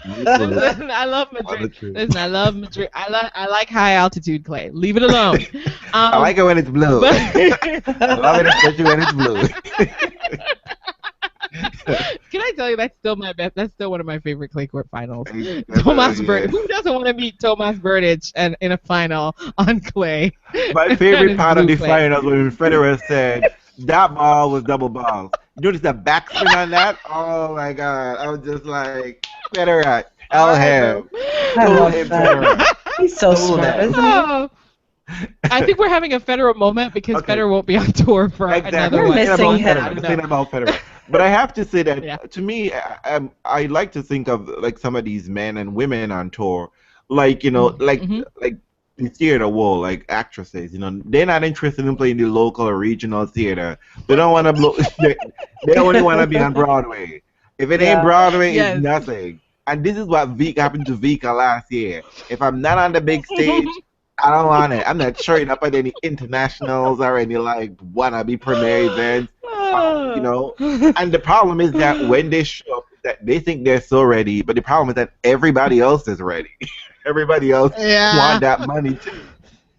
Listen, I love Madrid. Listen, I love Madrid. I like high altitude clay. Leave it alone. I like it when it's blue. I love it especially when it's blue. Can I tell you that's still my best? That's still one of my favorite clay court finals. Tomas Berdych. Who doesn't want to meet Tomas Berdych and in a final on clay? My favorite part of the final was when Federer said that ball was double balls. You notice the backspin on that? Oh my god! I was just like, Federer, tell him. He's so smart, isn't he? I think we're having a Federer moment because Federer won't be on tour for another one. Missing him. About Federer. But I have to say that to me, I like to think of like some of these men and women on tour, like, you know, like the theater world, like actresses, you know, they're not interested in playing the local or regional theater. They don't want to blow. They only want to be on Broadway. If it ain't Broadway, it's nothing. And this is what happened to Vika last year. If I'm not on the big stage, I don't want it. I'm not showing up at any internationals or any like wannabe premiere events. You know, and the problem is that when they show up, that they think they're so ready, but the problem is that everybody else is ready. Everybody else want that money too,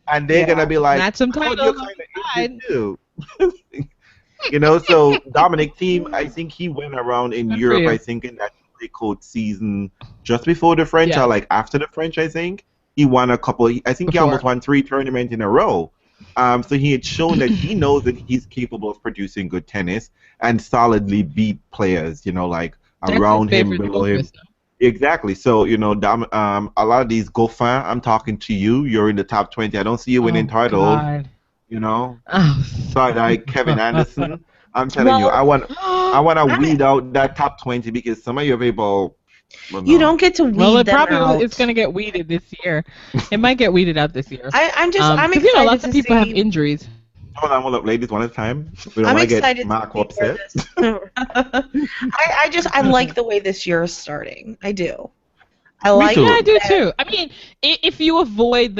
and they're gonna be like, "That's some titles too." You know, so Dominic Thiem, I think he went around in Europe. I think in that clay court season just before the French or like after the French. I think he won a couple. I think he almost won 3 tournaments in a row. So he had shown that he knows that he's capable of producing good tennis and solidly beat players, you know, like around him, below him. Exactly. So, you know, a lot of these Goffin, I'm talking to you. You're in the top 20. I don't see you winning titles. You know, so like Kevin Anderson. I'm telling you, I want to weed out that top 20 because some of your people. Well, you don't get to weed them out. It's going to get weeded this year. It might get weeded out this year. I'm excited. You know, lots of people have injuries. Hold up, ladies, one at a time. We don't want to get Mark upset. I like the way this year is starting. I do. Me too. Yeah, I do too. I mean, if you avoid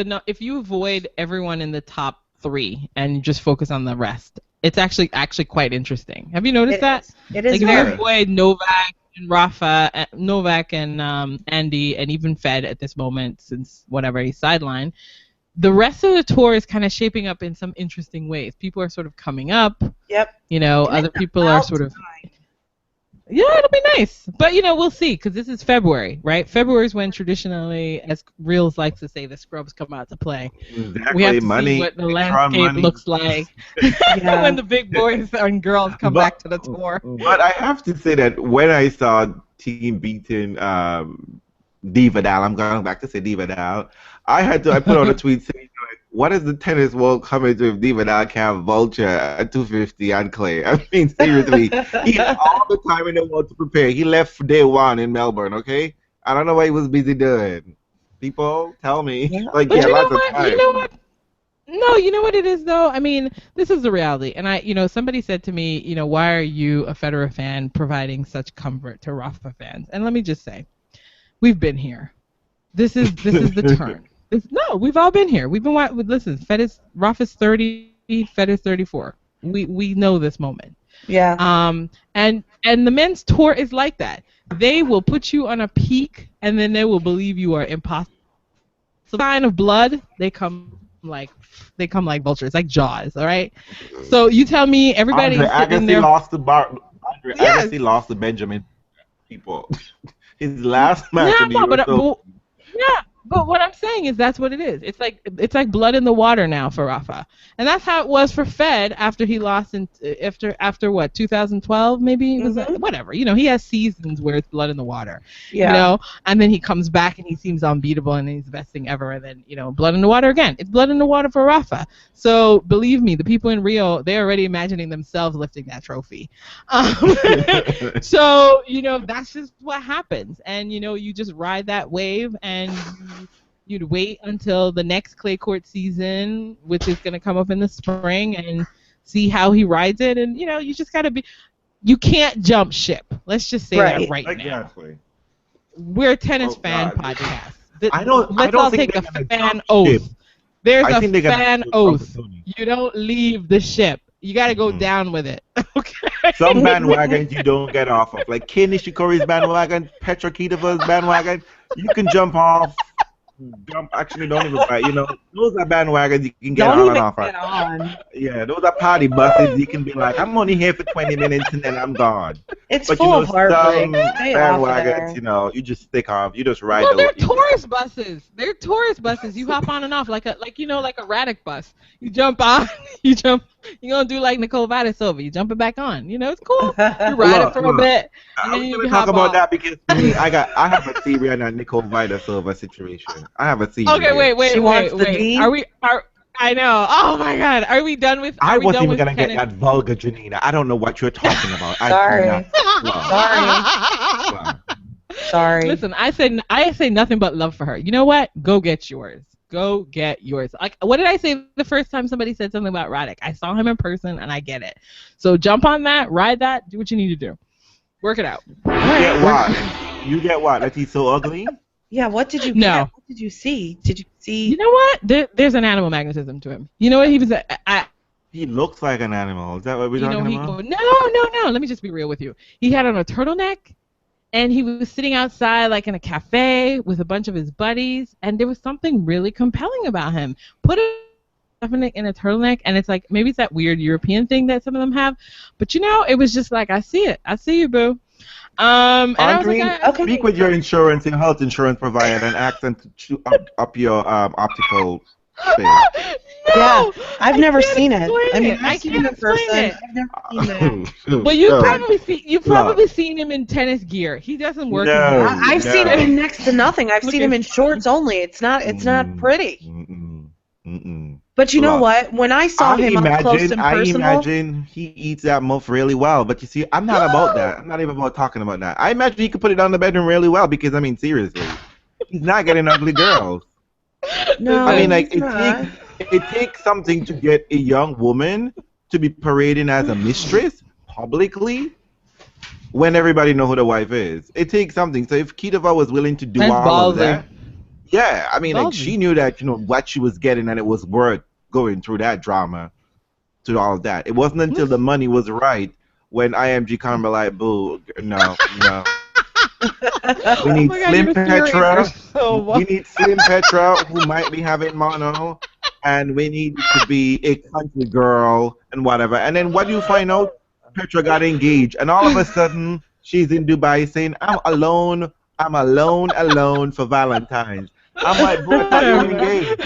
everyone in the top 3 and just focus on the rest, it's actually quite interesting. Have you noticed that? It is. Like if you avoid Novak and Rafa, Novak and Andy, and even Fed at this moment, since whatever he's sidelined, the rest of the tour is kind of shaping up in some interesting ways. People are sort of coming up. Yep. You know, other people are sort of. Yeah, it'll be nice. But, you know, we'll see, because this is February, right? February is when traditionally, as Reels likes to say, the scrubs come out to play. Exactly. We have to see what the landscape looks like when the big boys and girls come back to the tour. But I have to say that when I saw Thiem beating Divadal, I'm going back to say Divadal, I put out a tweet saying, like, what is the tennis world coming to if Divadal can have Vulture at 250 and Clay? I mean, seriously, he had all the time in the world to prepare. He left day one in Melbourne, okay? I don't know what he was busy doing. People, tell me. Yeah. Like, But yeah, you know lots of what? time. You know what? No, you know what it is though? I mean, this is the reality. And somebody said to me, why are you, a Federer fan, providing such comfort to Rafa fans? And let me just say, we've been here. This is the turn. No, we've all been here. We've been listen, Rafa's 30, Federer's 34. We know this moment. Yeah. And the men's tour is like that. They will put you on a peak and then they will believe you are impossible. Sign of blood, they come like vultures, like Jaws, all right? So you tell me everybody's sitting there. Agassi lost to Benjamin people. His last match in the US. But what I'm saying is that's what it is. It's like blood in the water now for Rafa, and that's how it was for Fed after he lost after what 2012 maybe it was whatever. He has seasons where it's blood in the water. Yeah. And then he comes back and he seems unbeatable and he's the best thing ever, and then blood in the water again. It's blood in the water for Rafa. So believe me, the people in Rio, they're already imagining themselves lifting that trophy. So that's just what happens, and you just ride that wave and. You'd wait until the next clay court season, which is going to come up in the spring, and see how he rides it. And you just got to be. You can't jump ship. Let's just say that right now. Exactly. We're a tennis fan podcast. I don't. Let's all take a fan oath. There's a fan oath. You don't leave the ship. You got to go down with it. Okay. Some bandwagons you don't get off of, like Kei Nishikori's bandwagon, Petra Kvitova's bandwagon. You can jump off. Actually, don't even buy. Those are bandwagons you can get on and off. Get on. Yeah, those are party buses. You can be like, I'm only here for 20 minutes and then I'm gone. It's full of heartbreak. Bandwagons, you just stick off. You just ride. Well, they're tourist buses. They're tourist buses. You hop on and off like a Radek bus. You jump on, you jump. You're gonna do like Nicole Vadisova. You jump it back on. It's cool. You ride it for a bit. And then you talk about off. that because I have a theory on that Nicole Vadisova situation. I have a theory. Okay, wait. I know. Oh my God. Are we done with? I wasn't even gonna get that vulgar, Janina. I don't know what you're talking about. Sorry. Listen, I say nothing but love for her. You know what? Go get yours. Go get yours. Like, what did I say the first time somebody said something about Radek? I saw him in person and I get it. So jump on that, ride that, do what you need to do. Work it out. You get what? That he's so ugly? Yeah, what did you get? What did you see? Did you see? You know what? There's an animal magnetism to him. You know what? He was he looks like an animal. Is that what we're talking about? No. Let me just be real with you. He had on a turtleneck. And he was sitting outside, like in a cafe, with a bunch of his buddies, and there was something really compelling about him. Put it in a turtleneck, and it's like maybe it's that weird European thing that some of them have, but it was just like I see it. I see you, boo. And I was like, speak with your health insurance provider, and ask them to up your optical space. Yeah, I've never seen it. I mean, I've seen him in person. I've never seen that. Well, you've probably seen him in tennis gear. He doesn't work. I've seen him in next to nothing. I've seen him in shorts only. It's not pretty. But you know what? When I saw him up close and personal, I imagine he eats that muff really well. But you see, I'm not about that. I'm not even about talking about that. I imagine he could put it on the bedroom really well because, I mean, seriously, he's not getting ugly girls. No, I mean, like it takes something to get a young woman to be parading as a mistress publicly when everybody know who the wife is. It takes something. So if Kvitova was willing to do all of that, yeah, I mean, like she knew that what she was getting and it was worth going through that drama to all of that. It wasn't until the money was right when IMG kind of like, boo, no. We need Slim Petra. We need Slim Petra who might be having mono, and we need to be a country girl and whatever. And then what do you find out? Petra got engaged, and all of a sudden she's in Dubai saying, "I'm alone for Valentine's." I'm like, boy, I thought you were engaged.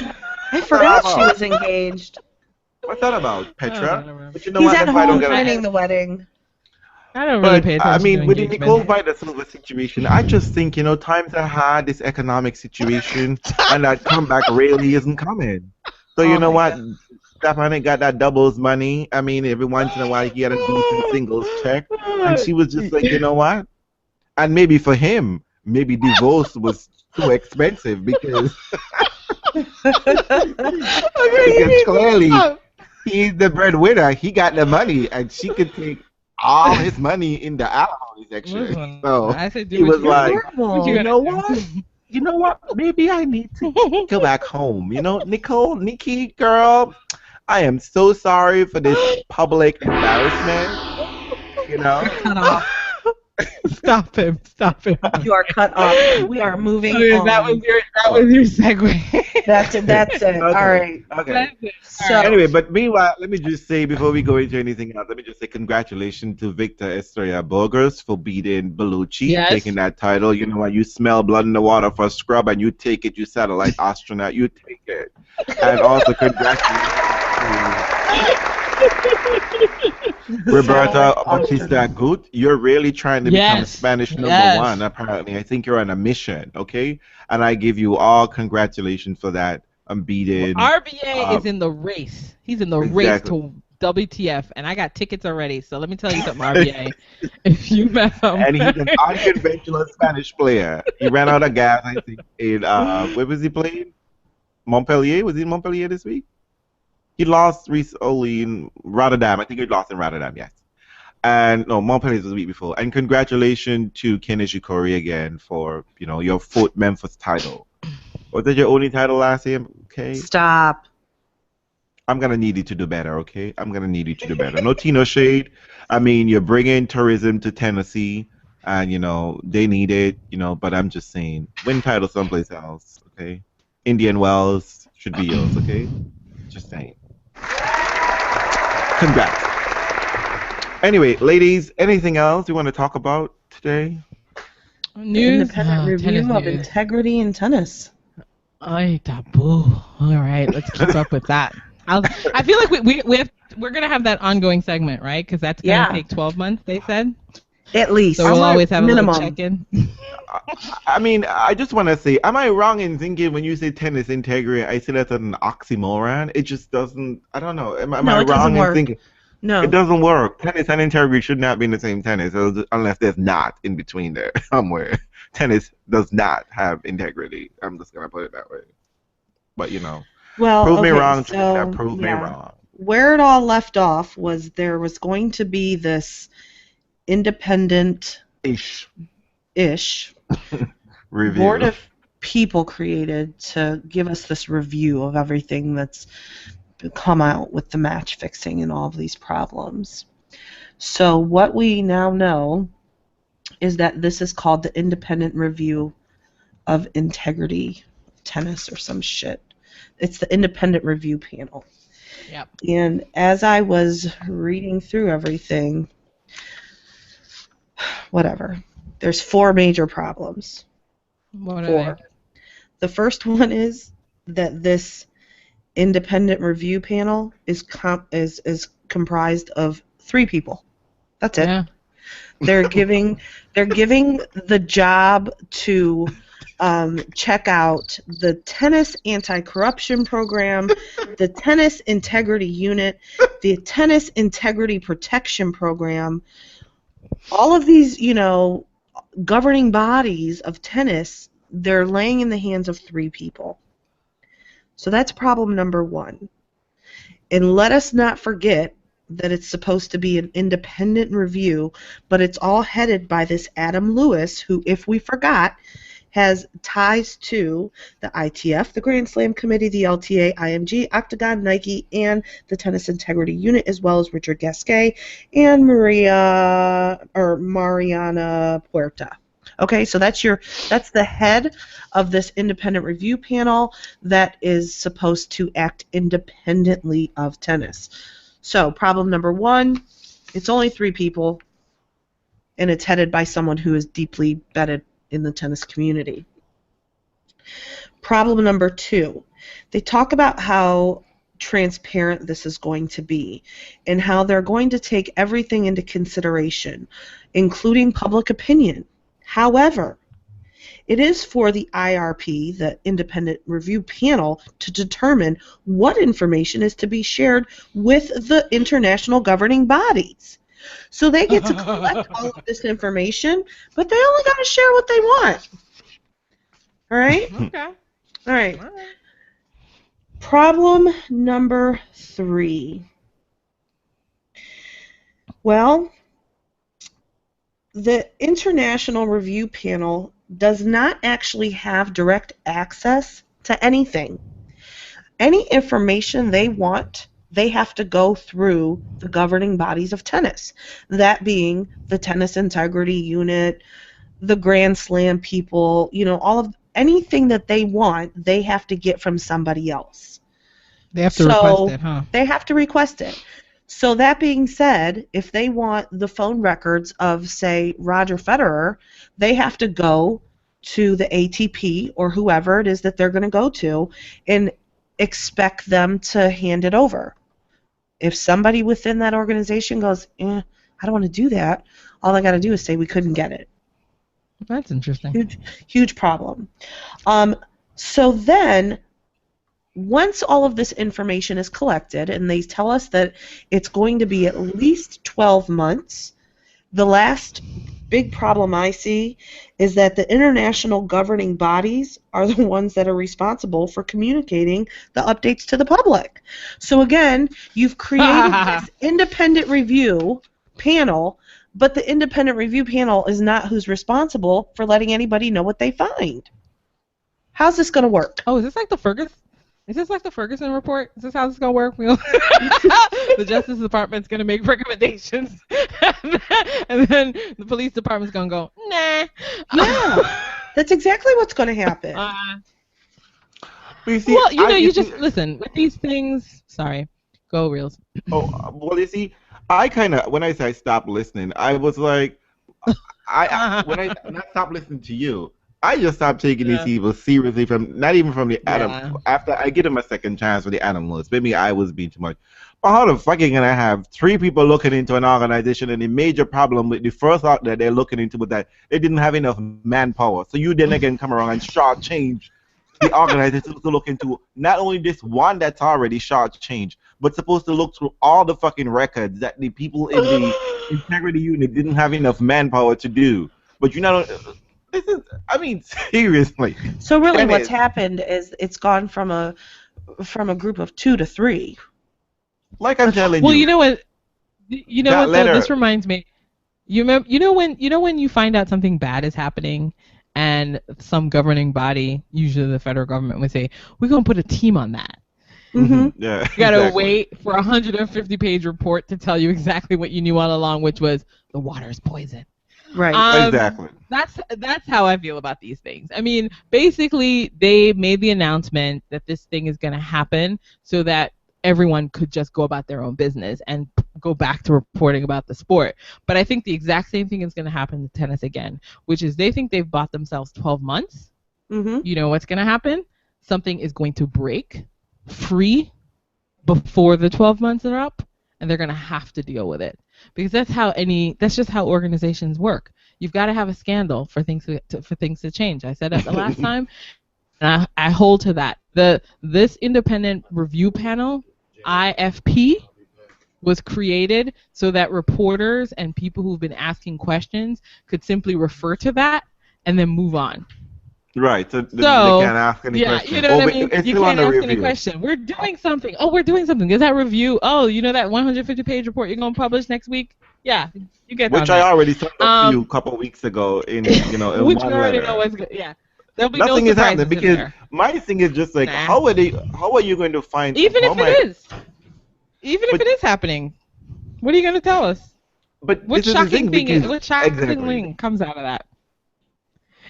I forgot she was engaged. What's that about, Petra? But you know He's what? at home planning the wedding. I don't really pay attention. I mean, to with the Nicole Vidal situation, I just think, times are hard, this economic situation, and that comeback really isn't coming. So Oh you know my what? God. Stephanie got that doubles money. I mean, every once in a while he had a decent singles check, and she was just like, you know what? And maybe for him, maybe divorce was too expensive because because clearly he's the breadwinner. He got the money, and she could take all his money in the alimony section. Listen, So I said do he what was you gotta You're do. like, What you horrible. you gonna know do? what? You know what? Maybe I need to go back home. You know, Nicole, Nikki, girl, I am so sorry for this public embarrassment. You You're know. cut off. Stop him! Stop him! You are cut off. We are moving Okay, on. that was your segue. That's it. All Okay. right. Okay. That's it. All So right. Anyway, but meanwhile, let me just say before we go into anything else, let me just say congratulations to Victor Estrella Burgers for beating Bellucci, taking Yes. that title. You know, when you smell blood in the water for a scrub and you take it, you satellite astronaut, you take it. And also congratulations to Roberta satellite Bautista astronaut. Agut. You're really trying to become Yes. Spanish number one, Yes. apparently. I think you're on a mission, okay? And I give you all congratulations for that. I'm beating. RBA is in the race. He's in the race Exactly. to WTF, and I got tickets already. So let me tell you something, RBA. If you mess up, And he's an unconventional Spanish player. He ran out of gas, I think, in where was he playing? Montpellier? Was he in Montpellier this week? He lost recently in Rotterdam. I think he lost in Rotterdam, yes. And no, Montpellier was the week before. And congratulations to Ken Ishikori again for, your fourth Memphis title. Was that your only title last year? Okay. Stop. I'm gonna need you to do better, okay? I'm gonna need you to do better. No Tino shade. I mean, you're bringing tourism to Tennessee, and they need it, but I'm just saying, win title someplace else, okay? Indian Wells should be yours, okay? Just saying. Congrats. Anyway, ladies, anything else you want to talk about today? news. Independent review Tennis of news. integrity in tennis. Ay, taboo. All right, let's keep up with that. I feel like we're gonna have that ongoing segment, right? Because that's gonna Yeah. take 12 months. They said. At least. So we'll always have a minimum. little check-in. I mean, I just want to say, am I wrong in thinking when you say tennis integrity, I see that as an oxymoron? It just doesn't, I don't know. Am No, I it doesn't wrong in work. thinking? No. It doesn't work. Tennis and integrity should not be in the same tennis unless there's not in between there somewhere. Tennis does not have integrity. I'm just going to put it that way. But, Well, prove me okay, wrong, so Teresa. Prove me yeah. wrong. Where it all left off was there was going to be this independent-ish Review. board of people created to give us this review of everything that's come out with the match fixing and all of these problems. So what we now know is that this is called the Independent Review of Integrity Tennis or some shit. It's the Independent Review Panel. Yep. And as I was reading through everything, whatever, there's 4 major problems. What are 4. The first one is that this independent review panel is comprised of 3 people. That's they? it. Yeah. They're giving the job to check out the tennis anti-corruption program, the tennis integrity unit, the tennis integrity protection program. All of these, governing bodies of tennis, they're laying in the hands of 3 people. So that's problem number 1. And let us not forget that it's supposed to be an independent review, but it's all headed by this Adam Lewis, who, if we forgot, has ties to the ITF, the Grand Slam Committee, the LTA, IMG, Octagon, Nike, and the Tennis Integrity Unit, as well as Richard Gasquet and Mariana Puerta. Okay, so that's the head of this independent review panel that is supposed to act independently of tennis. So problem number 1, it's only 3 people, and it's headed by someone who is deeply vetted in the tennis community. Problem number 2, they talk about how transparent this is going to be and how they're going to take everything into consideration, including public opinion. However, It is for the IRP, the Independent Review Panel, to determine what information is to be shared with the international governing bodies. So they get to collect all of this information, but they only got to share what they want. All right? Okay. All right. Problem number 3. Well, the International Review Panel does not actually have direct access to anything. Any information they want, they have to go through the governing bodies of tennis, that being the Tennis Integrity Unit, the Grand Slam people, all of anything that they want, they have to get from somebody else. They have to request it, huh? They have to request it. So that being said, if they want the phone records of, say, Roger Federer, they have to go to the ATP or whoever it is that they're going to go to and expect them to hand it over. If somebody within that organization goes, I don't want to do that, all I got to do is say we couldn't get it. That's interesting. Huge problem. So then, once all of this information is collected, and they tell us that it's going to be at least 12 months, the last big problem I see is that the international governing bodies are the ones that are responsible for communicating the updates to the public. So again, you've created this independent review panel, but the independent review panel is not who's responsible for letting anybody know what they find. How's this going to work? Oh, is this like the Ferguson report? Is this how this is going to work? The Justice Department's going to make recommendations, and then the police department's going to go, nah. Yeah, that's exactly what's going to happen. You just listen with these things. Sorry, go Reels. Well, you see, I kind of, when I say I stopped listening, I was like, when I stopped listening to you, I just stopped taking these people seriously not even from the Adam. After I give them a second chance for the animals, maybe I was being too much. But how the fuck are you gonna have 3 people looking into an organization, and the major problem with the first out that they're looking into was that they didn't have enough manpower. So you then again come around and shortchange the organization to look into not only this one that's already shortchanged, but supposed to look through all the fucking records that the people in the integrity unit didn't have enough manpower to do. But you know. This is, seriously. So really what's happened is it's gone from a group of 2 to 3. Like I'm telling you. Well, you know what though, this reminds me. You know when you find out something bad is happening and some governing body, usually the federal government, would say, we're going to put a team on that. Mm-hmm. Yeah. You got to wait for a 150-page report to tell you exactly what you knew all along, which was the water is poison. Right. Exactly. That's how I feel about these things. Basically, they made the announcement that this thing is going to happen so that everyone could just go about their own business and go back to reporting about the sport. But I think the exact same thing is going to happen to tennis again, which is they think they've bought themselves 12 months. Mm-hmm. You know what's going to happen? Something is going to break free before the 12 months are up, and they're going to have to deal with it. Because that's just how organizations work. You've got to have a scandal for things to change. I said it the last time, and I hold to that. This independent review panel, IFP, was created so that reporters and people who've been asking questions could simply refer to that and then move on. Right. So they can't ask any questions. You know what I mean? You can't ask any question. We're doing something. Oh, we're doing something. Is that review? Oh, you know that 150-page report you're going to publish next week? Yeah, you get that. Which I already sent to you a couple of weeks ago in which one you already letter. know what's good. Yeah. There'll be Nothing no is happening surprises because in there. my thing is just like, how are you going to find... Even if it is happening, what are you going to tell us? But what shocking thing comes out of that?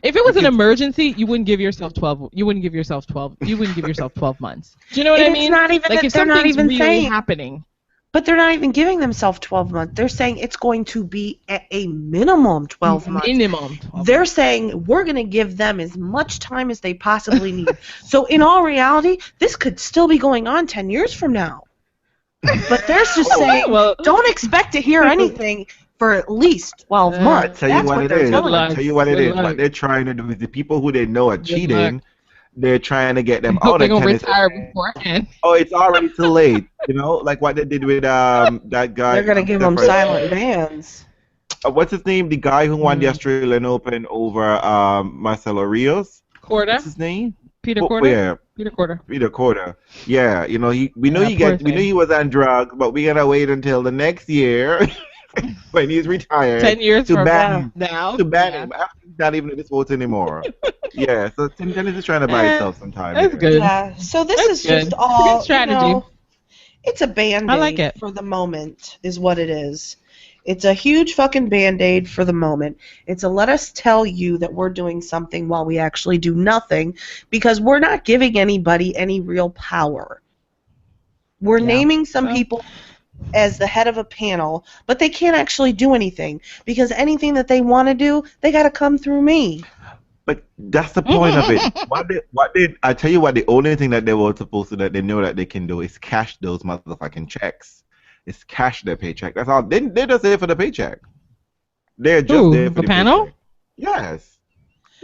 If it was an emergency, you wouldn't give yourself 12. You wouldn't give yourself 12 months. Do you know what I mean? It's not even like that if they're not something's even really saying happening. But they're not even giving themselves 12 months. They're saying it's going to be at a minimum 12 months. Minimum. They're saying we're going to give them as much time as they possibly need. So in all reality, this could still be going on 10 years from now. But they're just saying, don't expect to hear anything for at least 12 months. Tell you what it is. luck. Tell you what it Good is. luck. What they're trying to do is the people who they know are cheating. They're trying to get them I hope out they're of gonna tennis. retire beforehand. Oh, it's already too late. You know, like what they did with that guy. They're going to give them silent bans. What's his name? The guy who won the Australian Open over Marcelo Rios. Korda. What's his name? Peter Korda. Yeah. Peter Korda. Peter Korda. Yeah, you know, we know he was on drugs, but we gotta wait until the next year when he's retired. 10 years from ban now. To ban him. He's not even in the sport anymore. Yeah, so Tim Dennis is trying to buy himself some time. That's good. Yeah. So this is good. just all Good strategy. You know, it's a band-aid I like it. for the moment, is what it is. It's a huge fucking band-aid for the moment. It's a let us tell you that we're doing something while we actually do nothing, because we're not giving anybody any real power. We're naming some people as the head of a panel, but they can't actually do anything, because anything that they want to do, they got to come through me. But that's the point of it. I tell you what, the only thing that they were supposed to that they know that they can do is cash those motherfucking checks. It's cash their paycheck. That's all. They're just there for the paycheck. They're just there for the panel? paycheck. Yes.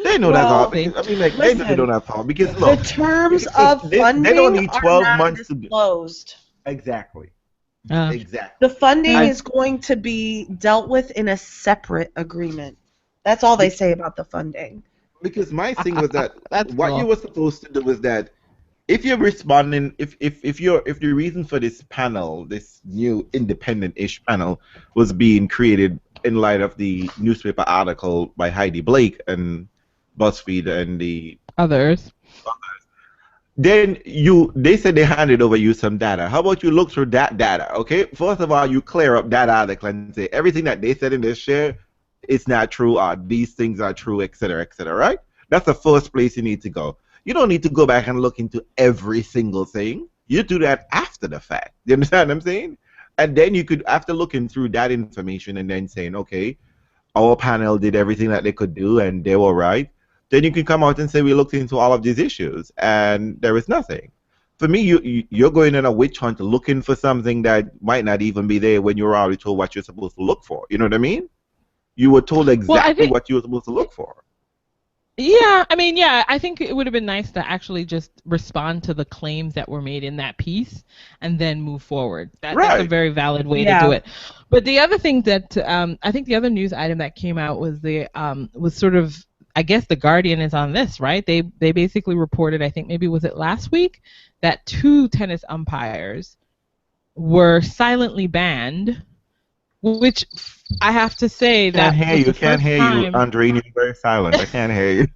They know that's all. I mean, like, listen, they know that's all. Because, look, the terms of funding they don't need 12 are months not to disclosed. Exactly. The funding is going to be dealt with in a separate agreement. That's all they say about the funding. Because my thing was that what you were supposed to do is that if you're responding, if the reason for this panel, this new independent-ish panel, was being created in light of the newspaper article by Heidi Blake and BuzzFeed and the others, then they said they handed over you some data. How about you look through that data? Okay, first of all, you clear up that article and say everything that they said in this share, it's not true, or these things are true, etc., right? That's the first place you need to go. You don't need to go back and look into every single thing. You do that after the fact. You understand what I'm saying? And then you could, after looking through that information and then saying, okay, our panel did everything that they could do and they were right, then you can come out and say we looked into all of these issues and there is nothing. For me, you're going on a witch hunt looking for something that might not even be there when you're already told what you're supposed to look for. You know what I mean? You were told exactly what you were supposed to look for. Yeah, I mean, I think it would have been nice to actually just respond to the claims that were made in that piece and then move forward. That's a very valid way to do it. But the other thing that I think the other news item that came out was was sort of, I guess the Guardian is on this, right? They basically reported, I think maybe was it last week, that 2 tennis umpires were silently banned, which I have to say that can't hear you, Andre. You're very silent. I can't hear you.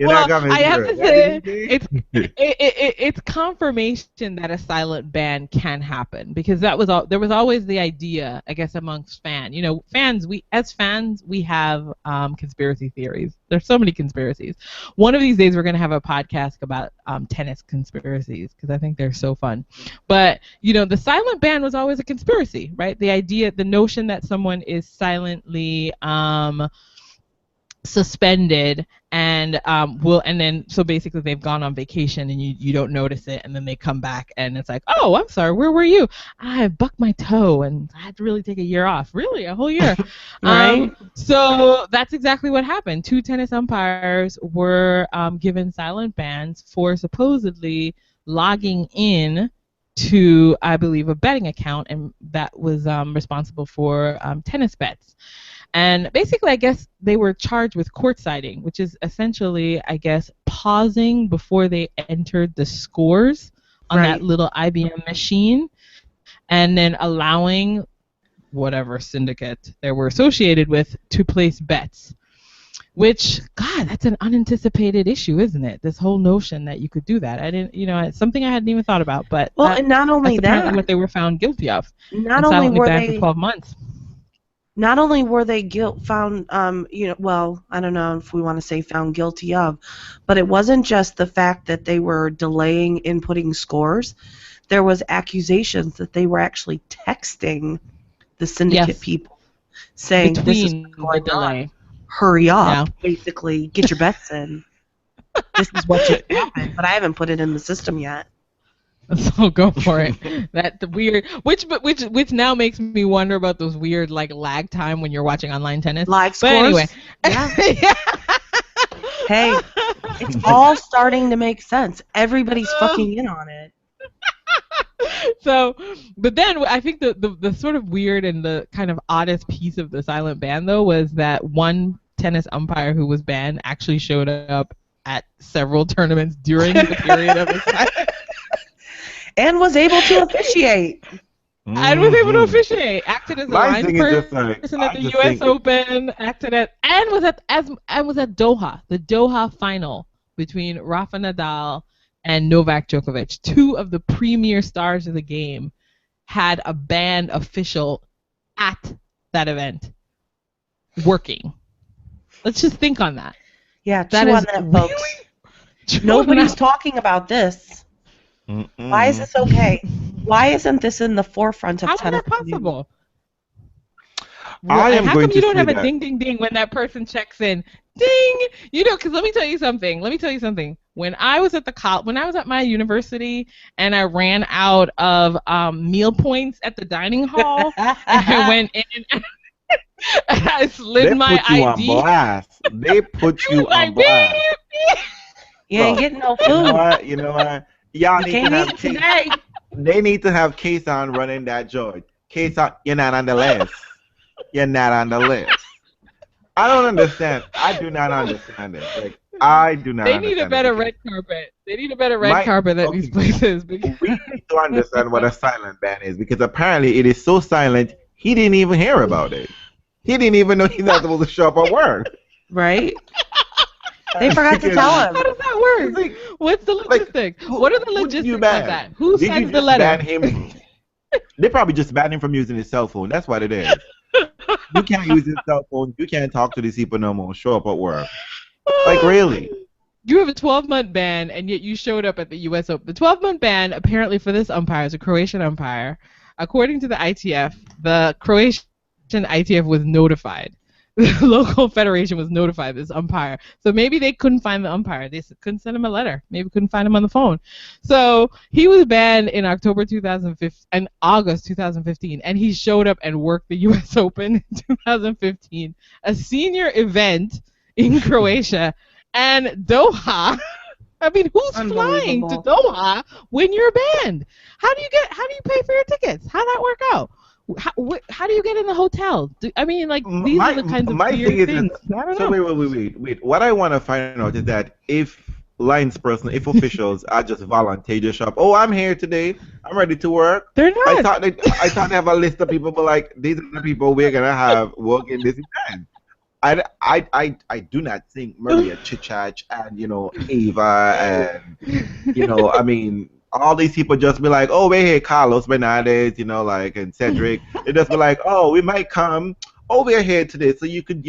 I have to say it's confirmation that a silent ban can happen, because there was always the idea, I guess, amongst fans. You know, we have conspiracy theories. There's so many conspiracies. One of these days we're going to have a podcast about tennis conspiracies, because I think they're so fun. But you know, the silent ban was always a conspiracy, right? The notion that someone is silently suspended and so basically they've gone on vacation and you don't notice it, and then they come back and it's like, oh, I'm sorry, where were you? I bucked my toe and I had to really take a year off. Really, a whole year? Right. So that's exactly what happened. 2 tennis umpires were given silent bans for supposedly logging in to, I believe, a betting account, and that was responsible for tennis bets. And basically, I guess they were charged with courtsiding, which is essentially, I guess, pausing before they entered the scores on that little IBM machine, and then allowing whatever syndicate they were associated with to place bets. Which, God, that's an unanticipated issue, isn't it? This whole notion that you could do that. It's something I hadn't even thought about. But and not only that's apparently what they were found guilty of. Not only were banned they for 12 months. Not only were they found, I don't know if we want to say found guilty of, but it wasn't just the fact that they were delaying inputting scores. There was accusations that they were actually texting the syndicate people, saying this is going on. Hurry up, basically, get your bets in. This is what should happen, but I haven't put it in the system yet. So go for it. That the weird, which now makes me wonder about those weird like lag time when you're watching online tennis. Live scores. But anyway, yeah. Hey, it's all starting to make sense. Everybody's fucking in on it. So, but then I think the sort of weird and the kind of oddest piece of the silent ban though was that one tennis umpire who was banned actually showed up at several tournaments during the period of his silent. And was able to officiate. And was able to officiate. Acted as a line person like, at the U.S. Open. Acted at and was at Doha, the Doha final between Rafa Nadal and Novak Djokovic. Two of the premier stars of the game had a banned official at that event working. Let's just think on that. Yeah, chew on that, folks. Nobody's talking about this. Why is this okay? Why isn't this in the forefront of tennis? How is that possible? How come you don't have a ding, ding, ding when that person checks in? Ding! You know, because let me tell you something. When I was at my university and I ran out of meal points at the dining hall, and I went in and I slid my ID. They put you on blast. You ain't getting no food. You know what? Y'all need to have today. They need to have Kason running that joint. Kason, you're not on the list. You're not on the list. I don't understand. I do not understand it. Like, I do not. They need a better red carpet. They need a better red carpet at these places. Because we need to understand what a silent ban is, because apparently it is so silent. He didn't even hear about it. He didn't even know he's not supposed to show up at work. Right? They forgot to tell him. How does that work? Like, what's the logistics? What are the logistics of that? Who sends the letter? Ban him? They probably just banned him from using his cell phone. That's what it is. You can't use his cell phone. You can't talk to these people no more. Show up at work. Like, really? You have a 12-month ban, and yet you showed up at the U.S. Open. The 12-month ban, apparently, for this umpire is a Croatian umpire. According to the ITF, the Croatian ITF was notified. The local federation was notified this umpire. So maybe they couldn't find the umpire. They couldn't send him a letter. Maybe couldn't find him on the phone. So he was banned in October 2015 and August 2015, and he showed up and worked the U.S. Open in 2015, a senior event in Croatia and Doha. I mean, who's flying to Doha when you're banned? How do you pay for your tickets? How does that work out? How do you get in the hotel? I mean, like, these are the kinds of weird things. I don't know. Wait. What I want to find out is that if officials are just volunteer to shop. Oh, I'm here today. I'm ready to work. They're not. I thought they have a list of people, but like, these are the people we're gonna have work in this event. I do not think Maria Chichach and Ava and I mean, all these people just be like, oh, we're here, Carlos Bernardes, and Cedric. They just be like, oh, we might come. Oh, we're here today, so you could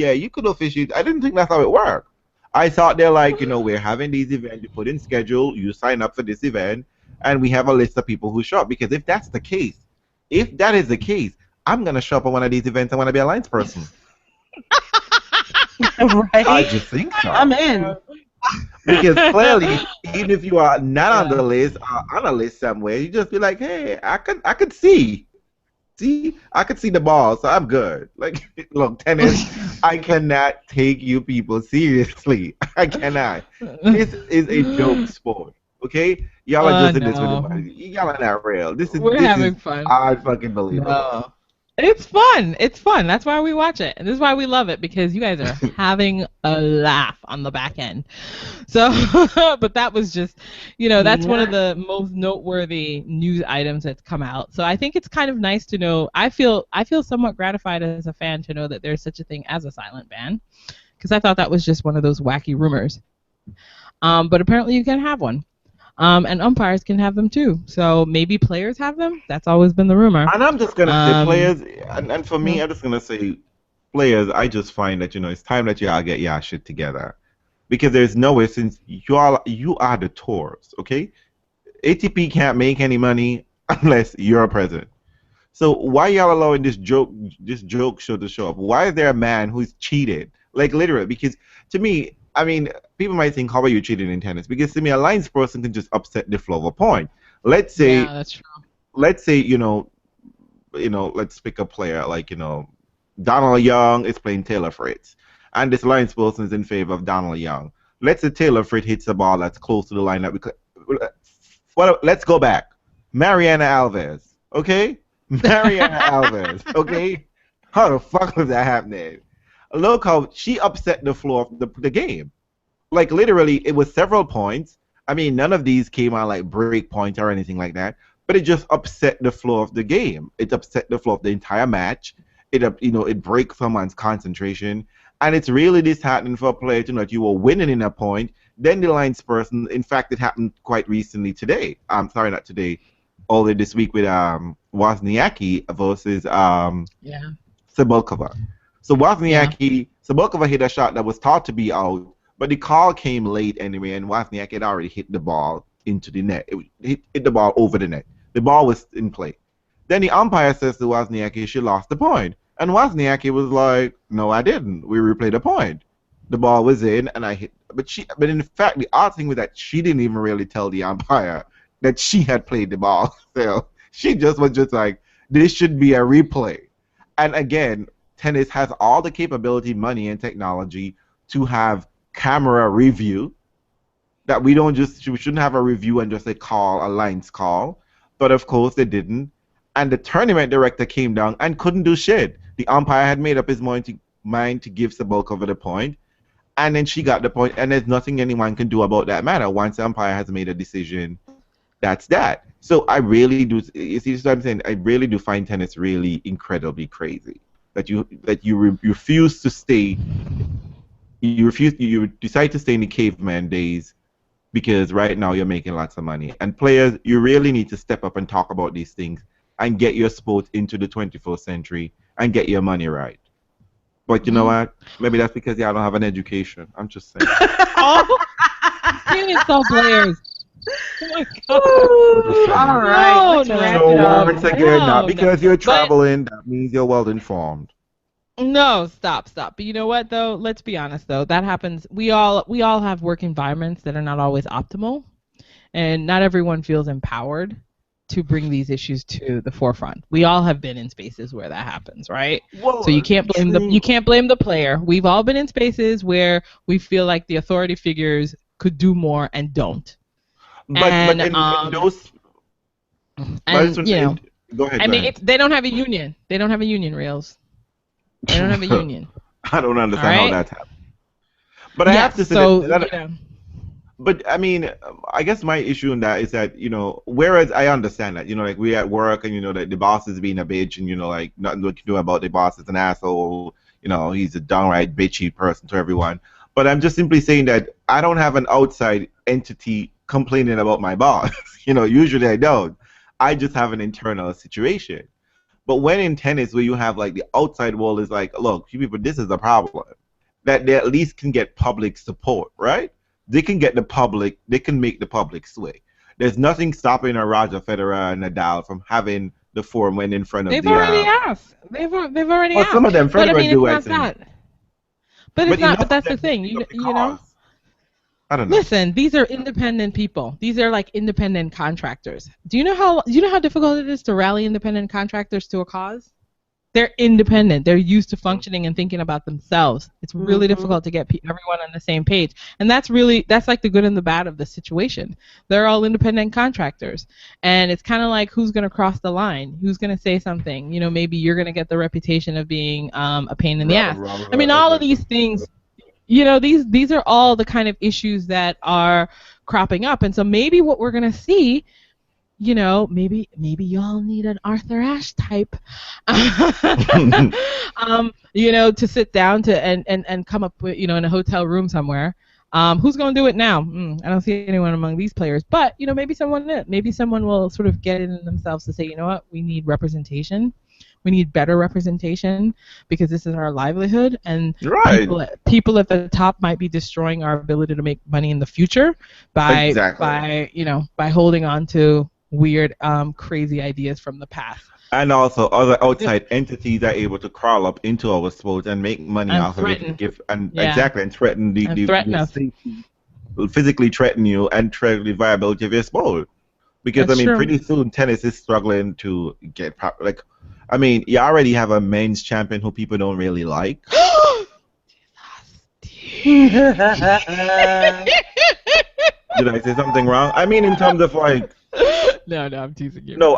officiate. I didn't think that's how it worked. I thought they're like, we're having these events. You put in schedule, you sign up for this event, and we have a list of people who show up. Because if that is the case, I'm gonna show up at one of these events. I want to be a lines person. Right? I just think so. I'm in. Because clearly, even if you are not on the list or on a list somewhere, you just be like, hey, I could see. See, I could see the ball, so I'm good. Like, look, tennis, I cannot take you people seriously. I cannot. This is a joke sport, okay? Y'all are just in this with the y'all are not real. We're having fun. I fucking believe it. It's fun. It's fun. That's why we watch it. And this is why we love it, because you guys are having a laugh on the back end. So, but that was just, that's one of the most noteworthy news items that's come out. So I think it's kind of nice to know. I feel somewhat gratified as a fan to know that there's such a thing as a silent ban, because I thought that was just one of those wacky rumors. But apparently you can have one. And umpires can have them too. So maybe players have them. That's always been the rumor. And I'm just gonna say players. And for me, I'm just gonna say players. I just find that it's time that y'all get y'all shit together, because there's no way, since you are the tours. Okay, ATP can't make any money unless you're a president. So why y'all allowing this joke show to show up? Why is there a man who's cheated? Like, literally, because to me, I mean, people might think, how are you cheating in tennis? Because to me, a lines person can just upset the flow of a point. Let's say, Yeah, that's true. let's say, let's pick a player like, Donald Young is playing Taylor Fritz, and this line person is in favor of Donald Young. Let's say Taylor Fritz hits a ball that's close to the line that we could. Well, let's go back. Mariana Alves, okay? Mariana Alves, okay? How the fuck was that happening? Look how she upset the flow of the game. Like, literally, it was several points. I mean, none of these came on like break point or anything like that, but it just upset the flow of the game. It upset the flow of the entire match. It breaks someone's concentration, and it's really disheartening for a player to know that you were winning in a point. Then the lines person, in fact, it happened quite recently today. I'm sorry, not today, earlier this week with Wozniacki versus Cibulkova. So Cibulkova hit a shot that was thought to be out, but the call came late anyway, and Wozniacki had already hit the ball into the net. It hit the ball over the net. The ball was in play. Then the umpire says to Wozniacki she lost the point. And Wozniacki was like, no, I didn't. We replayed the point. The ball was in, and I hit. But in fact, the odd thing was that she didn't even really tell the umpire that she had played the ball. So she was just like, this should be a replay. And again, tennis has all the capability, money, and technology to have camera review. That we shouldn't have a review and just a lines call. But of course they didn't. And the tournament director came down and couldn't do shit. The umpire had made up his mind to give Cibulkova the point, and then she got the point, and there's nothing anyone can do about that matter. Once the umpire has made a decision, that's that. So I really do. You see what I'm saying? I really do find tennis really incredibly crazy. That you refuse to stay. You decide to stay in the caveman days because right now you're making lots of money. And players, you really need to step up and talk about these things and get your sport into the 21st century and get your money right. But you know what? Maybe that's because y'all don't have an education. I'm just saying. Oh, you insult players. Oh my God. All right. So once again, not because you're traveling, that means you're well informed. No, stop. But you know what though? Let's be honest though. That happens. We all have work environments that are not always optimal, and not everyone feels empowered to bring these issues to the forefront. We all have been in spaces where that happens, right? Well, so you can't blame the player. We've all been in spaces where we feel like the authority figures could do more and don't. But in those, go ahead. I mean, they don't have a union. They don't have a union, Reels. They don't have a union. I don't understand how that's happening. But I have to say But I mean, I guess my issue in that is that, whereas I understand that, like we're at work and that the boss is being a bitch and like nothing we can do about the boss is an asshole, he's a downright bitchy person to everyone. But I'm just simply saying that I don't have an outside entity complaining about my boss. Usually I don't. I just have an internal situation. But when in tennis where you have like the outside world is like, look, you people, this is a problem, that they at least can get public support, right? They can get the public, they can make the public sway. There's nothing stopping a Roger Federer and Nadal from having the forum when in front of They've already asked. They've already asked. Some of them, Federer do, I think. But it's not. But that's the thing. You know. I don't know. Listen, these are independent people. These are like independent contractors. Do you know how difficult it is to rally independent contractors to a cause? They're independent. They're used to functioning and thinking about themselves. It's really difficult to get everyone on the same page. And that's like the good and the bad of the situation. They're all independent contractors. And it's kind of like who's going to cross the line? Who's going to say something? Maybe you're going to get the reputation of being a pain in the ass. I mean, all of these things, these are all the kind of issues that are cropping up. And so maybe what we're going to see, maybe y'all need an Arthur Ashe type, to sit down and come up with, in a hotel room somewhere. Who's going to do it now? I don't see anyone among these players, but maybe someone will sort of get it in themselves to say, you know what, we need representation. We need better representation because this is our livelihood, and people at the top might be destroying our ability to make money in the future by holding on to weird, crazy ideas from the past. And also, other outside entities are able to crawl up into our sport and make money off of it, and threaten the threaten us. physically threaten you and threaten the viability of your sport. Because That's true. pretty soon tennis is struggling to get you already have a men's champion who people don't really like. Did I say something wrong? In terms of No, I'm teasing you. No,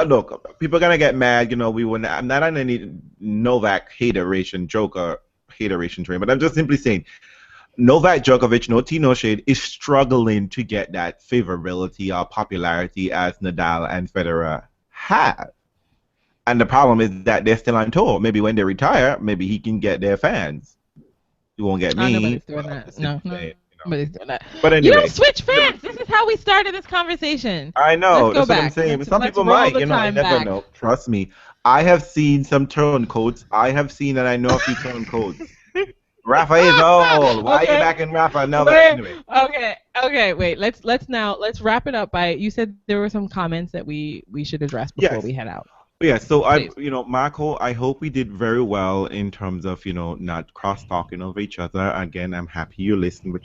look, people are gonna get mad. I'm not on any Novak hateration train, but I'm just simply saying, Novak Djokovic, no tea, no shade, is struggling to get that favorability or popularity as Nadal and Federer have. And the problem is that they're still on tour. Maybe when they retire, maybe he can get their fans. He won't get me. Nobody's doing that. No. Nobody's doing that. But anyway, you don't switch fans. This is how we started this conversation. I know. Let's go that's back. what I'm saying. Some Let's people might. You never know. Trust me. I have seen some turncoats. I have seen and I know a few turncoats. Rafa is old. Why are you backing Rafa? No, but anyway. Okay. Wait. Let's wrap it up by. You said there were some comments that we should address before we head out. Yeah. So Marco, I hope we did very well in terms of not cross talking over each other. Again, I'm happy you listened, but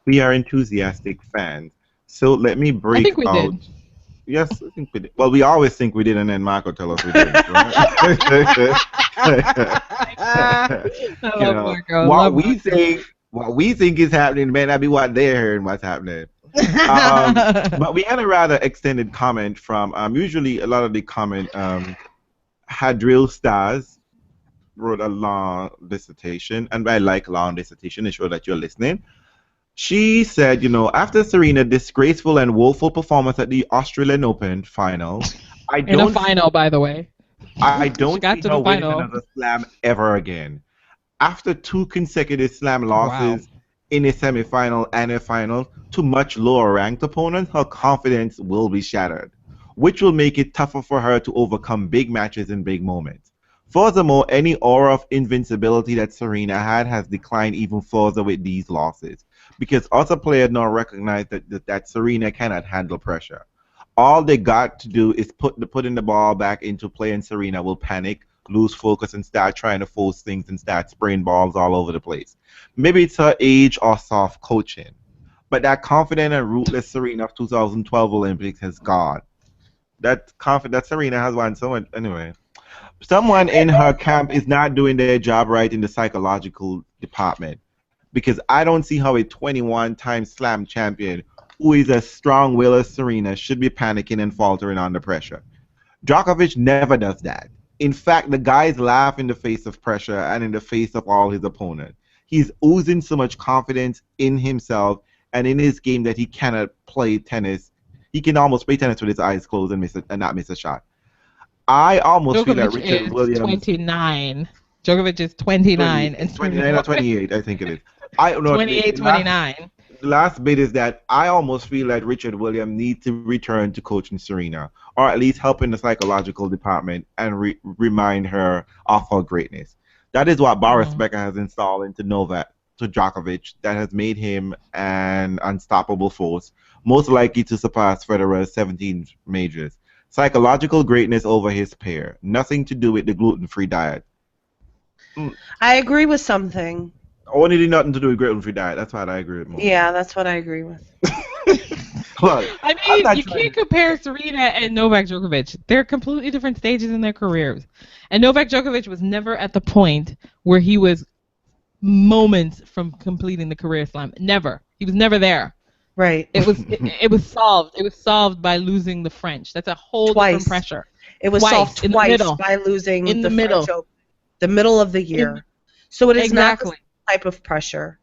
we are enthusiastic fans. So let me break out. I think we did. Yes, I think we did. Well, we always think we did, and then Marco tell us we didn't. Right? What we think is happening may not be what they're hearing what's happening. But we had a rather extended comment from usually a lot of the comment Hadril Stars wrote a long dissertation, and I like long dissertation to show that you're listening. She said, after Serena's disgraceful and woeful performance at the Australian Open final, in a final, by the way, I don't see her winning another slam ever again. After 2 consecutive slam losses in a semifinal and a final to much lower ranked opponents, her confidence will be shattered, which will make it tougher for her to overcome big matches in big moments. Furthermore, any aura of invincibility that Serena had has declined even further with these losses, because other players now recognize that Serena cannot handle pressure. All they got to do is putting the ball back into play, and Serena will panic, lose focus, and start trying to force things and start spraying balls all over the place. Maybe it's her age or soft coaching, but that confident and ruthless Serena of 2012 Olympics has gone. That Serena has won so much. Anyway, someone in her camp is not doing their job right in the psychological department, because I don't see how a 21-time slam champion who is as strong-willed as Serena should be panicking and faltering under pressure. Djokovic never does that. In fact, the guys laugh in the face of pressure and in the face of all his opponents. He's oozing so much confidence in himself and in his game that he cannot play tennis. He can almost play tennis with his eyes closed and not miss a shot. I almost feel that Richard Williams... 29. Djokovic is 29. 29 or 28, I think it is. 28, 29. The last bit is that I almost feel that Richard Williams needs to return to coaching Serena, or at least help in the psychological department and remind her of her greatness. That is what Boris Becker has installed into Djokovic that has made him an unstoppable force, most likely to surpass Federer's 17 majors. Psychological greatness over his pair. Nothing to do with the gluten-free diet. I agree with something. Only did nothing to do with gluten-free diet. That's what I agree with more. Yeah, that's what I agree with. Look, you can't compare Serena and Novak Djokovic. They're completely different stages in their careers. And Novak Djokovic was never at the point where he was moments from completing the career slam. Never. He was never there. Right. It was solved. It was solved by losing the French. That's a whole different pressure. It was solved twice by losing the French Open, the middle of the year. So it is not the same type of pressure.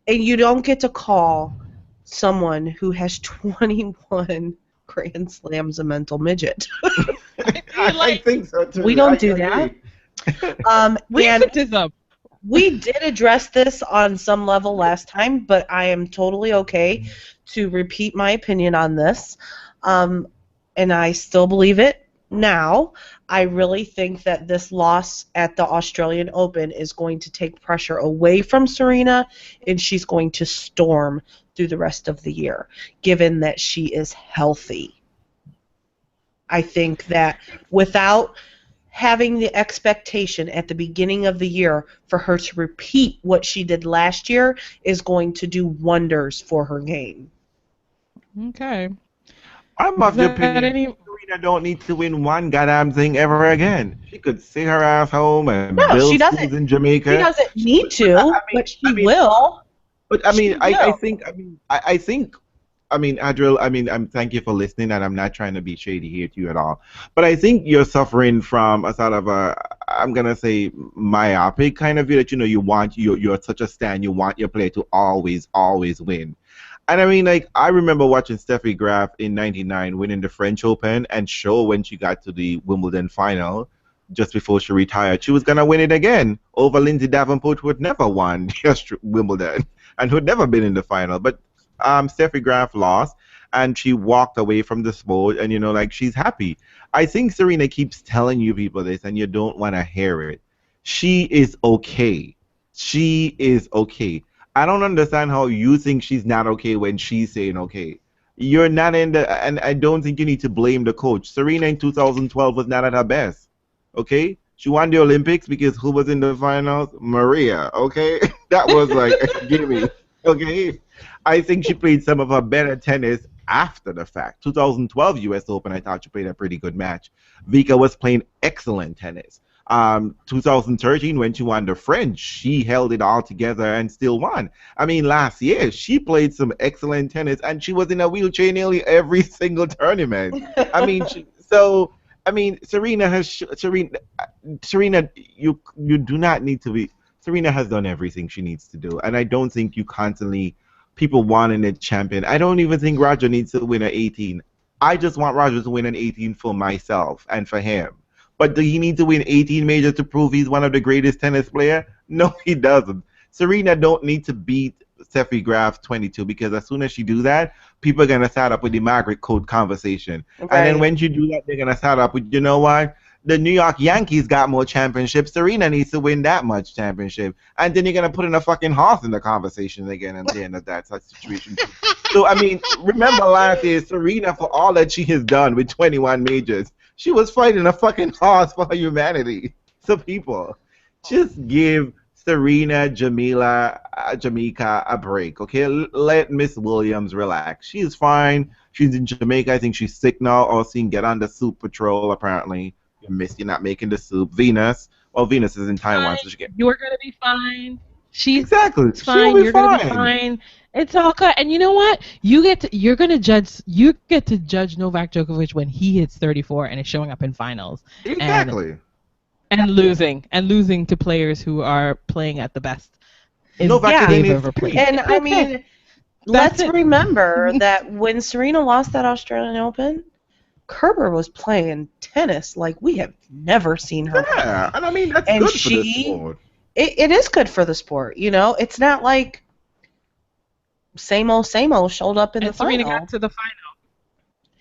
And you don't get to call someone who has 21 Grand Slams a mental midget. I think so too. We don't do that. Racism. We did address this on some level last time, but I am totally okay to repeat my opinion on this. And I still believe it now. I really think that this loss at the Australian Open is going to take pressure away from Serena, and she's going to storm through the rest of the year, given that she is healthy. I think that without having the expectation at the beginning of the year for her to repeat what she did last year is going to do wonders for her game. Okay. I'm of the opinion Serena don't need to win one goddamn thing ever again. She could sit her ass home and No, she build doesn't. schools in Jamaica. She doesn't need to, but she will. But I mean, She will. I think, I mean, Adriel, I mean, I'm thank you for listening, and I'm not trying to be shady here to you at all. But I think you're suffering from a sort of a, I'm gonna say, myopic kind of view that you want you're such a stan, you want your player to always win. And I mean, like, I remember watching Steffi Graf in '99 winning the French Open and show when she got to the Wimbledon final just before she retired, she was going to win it again over Lindsay Davenport, who had never won just Wimbledon and who had never been in the final. But Steffi Graf lost and she walked away from the sport and, like, she's happy. I think Serena keeps telling you people this and you don't want to hear it. She is okay. She is okay. I don't understand how you think she's not okay when she's saying okay. You're not in the, and I don't think you need to blame the coach. Serena in 2012 was not at her best. Okay? She won the Olympics because who was in the finals? Maria. Okay? That was like a gimme. Okay? I think she played some of her better tennis after the fact. 2012 U.S. Open, I thought she played a pretty good match. Vika was playing excellent tennis. 2013 when she won the French, she held it all together and still won. I mean, last year she played some excellent tennis and she was in a wheelchair nearly every single tournament. I mean, Serena, you do not need to be. Serena has done everything she needs to do, and I don't think you constantly people wanting a champion. I don't even think Roger needs to win an 18. I just want Roger to win an 18 for myself and for him. But do he need to win 18 majors to prove he's one of the greatest tennis player? No, he doesn't. Serena don't need to beat Steffi Graf 22 because as soon as she do that, people are gonna start up with the Margaret Court conversation. Right. And then when you do that, they're gonna start up with, you know what? The New York Yankees got more championships. Serena needs to win that much championship. And then you're gonna put in a fucking horse in the conversation again at the end of that such situation. So I mean, remember last year, Serena, for all that she has done with 21 majors, she was fighting a fucking horse for humanity. So people, just give Serena, Jamaica a break, okay? Let Miss Williams relax. She's fine. She's in Jamaica. I think she's sick now. Or seen get on the soup patrol, apparently. You're not making the soup. Venus. Well, Venus is in Taiwan, so she can. You're going to be fine. She's exactly. fine. You're going to be fine. It's all good. And you know what? You get to judge Novak Djokovic when he hits 34 and is showing up in finals. Exactly. And losing to players who are playing at the best. Novak and I mean, let's remember that when Serena lost that Australian Open, Kerber was playing tennis like we have never seen her play. Yeah, and I mean that's good for the sport. It is good for the sport, It's not like same old showed up in the final. Serena got to the final.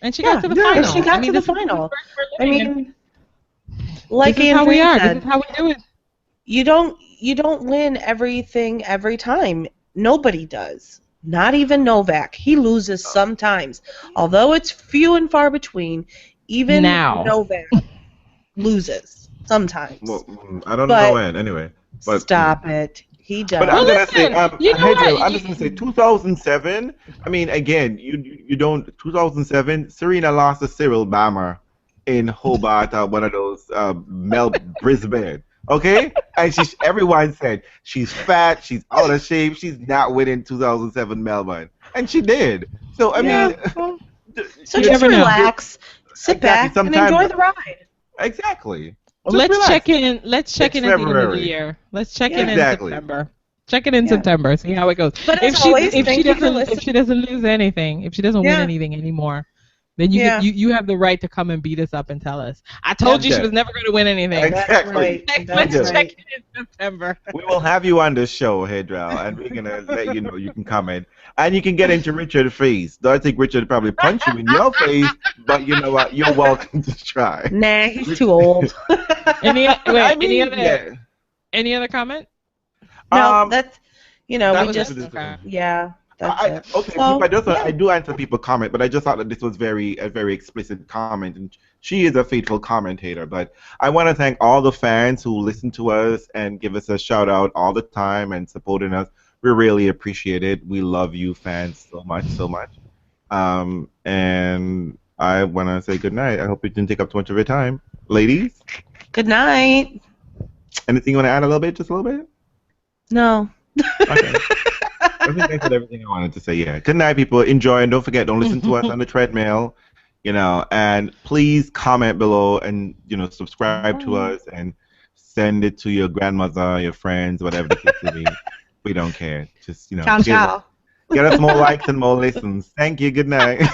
And she got to the final. And she got to the final. I mean, like this is how we are. This is how we do it. You don't win everything every time. Nobody does. Not even Novak. He loses sometimes. Although it's few and far between, even Novak loses sometimes. Well, I don't know when, anyway. But, stop it. He does. But I'm gonna say, I'm just gonna say, 2007. I mean, again, you don't. 2007, Serena lost to Cyril Bammer in Hobart, one of those Brisbane. Okay, and everyone said she's fat, she's out of shape, she's not winning 2007 Melbourne, and she did. So I mean, so just relax, sit back, and enjoy the ride. Exactly. Let's check in. Let's check in at the end of the year. Let's check in September. Check it in September. See how it goes. But if she doesn't lose anything, if she doesn't win anything anymore, then you have the right to come and beat us up and tell us. I told you she was never going to win anything. Exactly. Let's check it in September. We will have you on the show, Hedral, and we're gonna let you know you can comment. And you can get into Richard's face. Though I think Richard would probably punch you in your face, but you know what? You're welcome to try. Nah, he's too old. Any other comment? No, that's that we just That's it. Okay, so, I do answer people's comment, but I just thought that this was a very explicit comment, and she is a faithful commentator. But I want to thank all the fans who listen to us and give us a shout out all the time and supporting us. We really appreciate it. We love you fans so much. And I want to say good night. I hope it didn't take up too much of your time. Ladies? Good night. Anything you want to add a little bit? Just a little bit? No. Okay. I think I said everything I wanted to say. Yeah. Good night, people. Enjoy, and don't forget, don't listen to us on the treadmill. And please comment below, and subscribe to us, and send it to your grandmother, your friends, whatever the case may be. We don't care. Just Ciao. get us more likes and more listens. Thank you. Good night.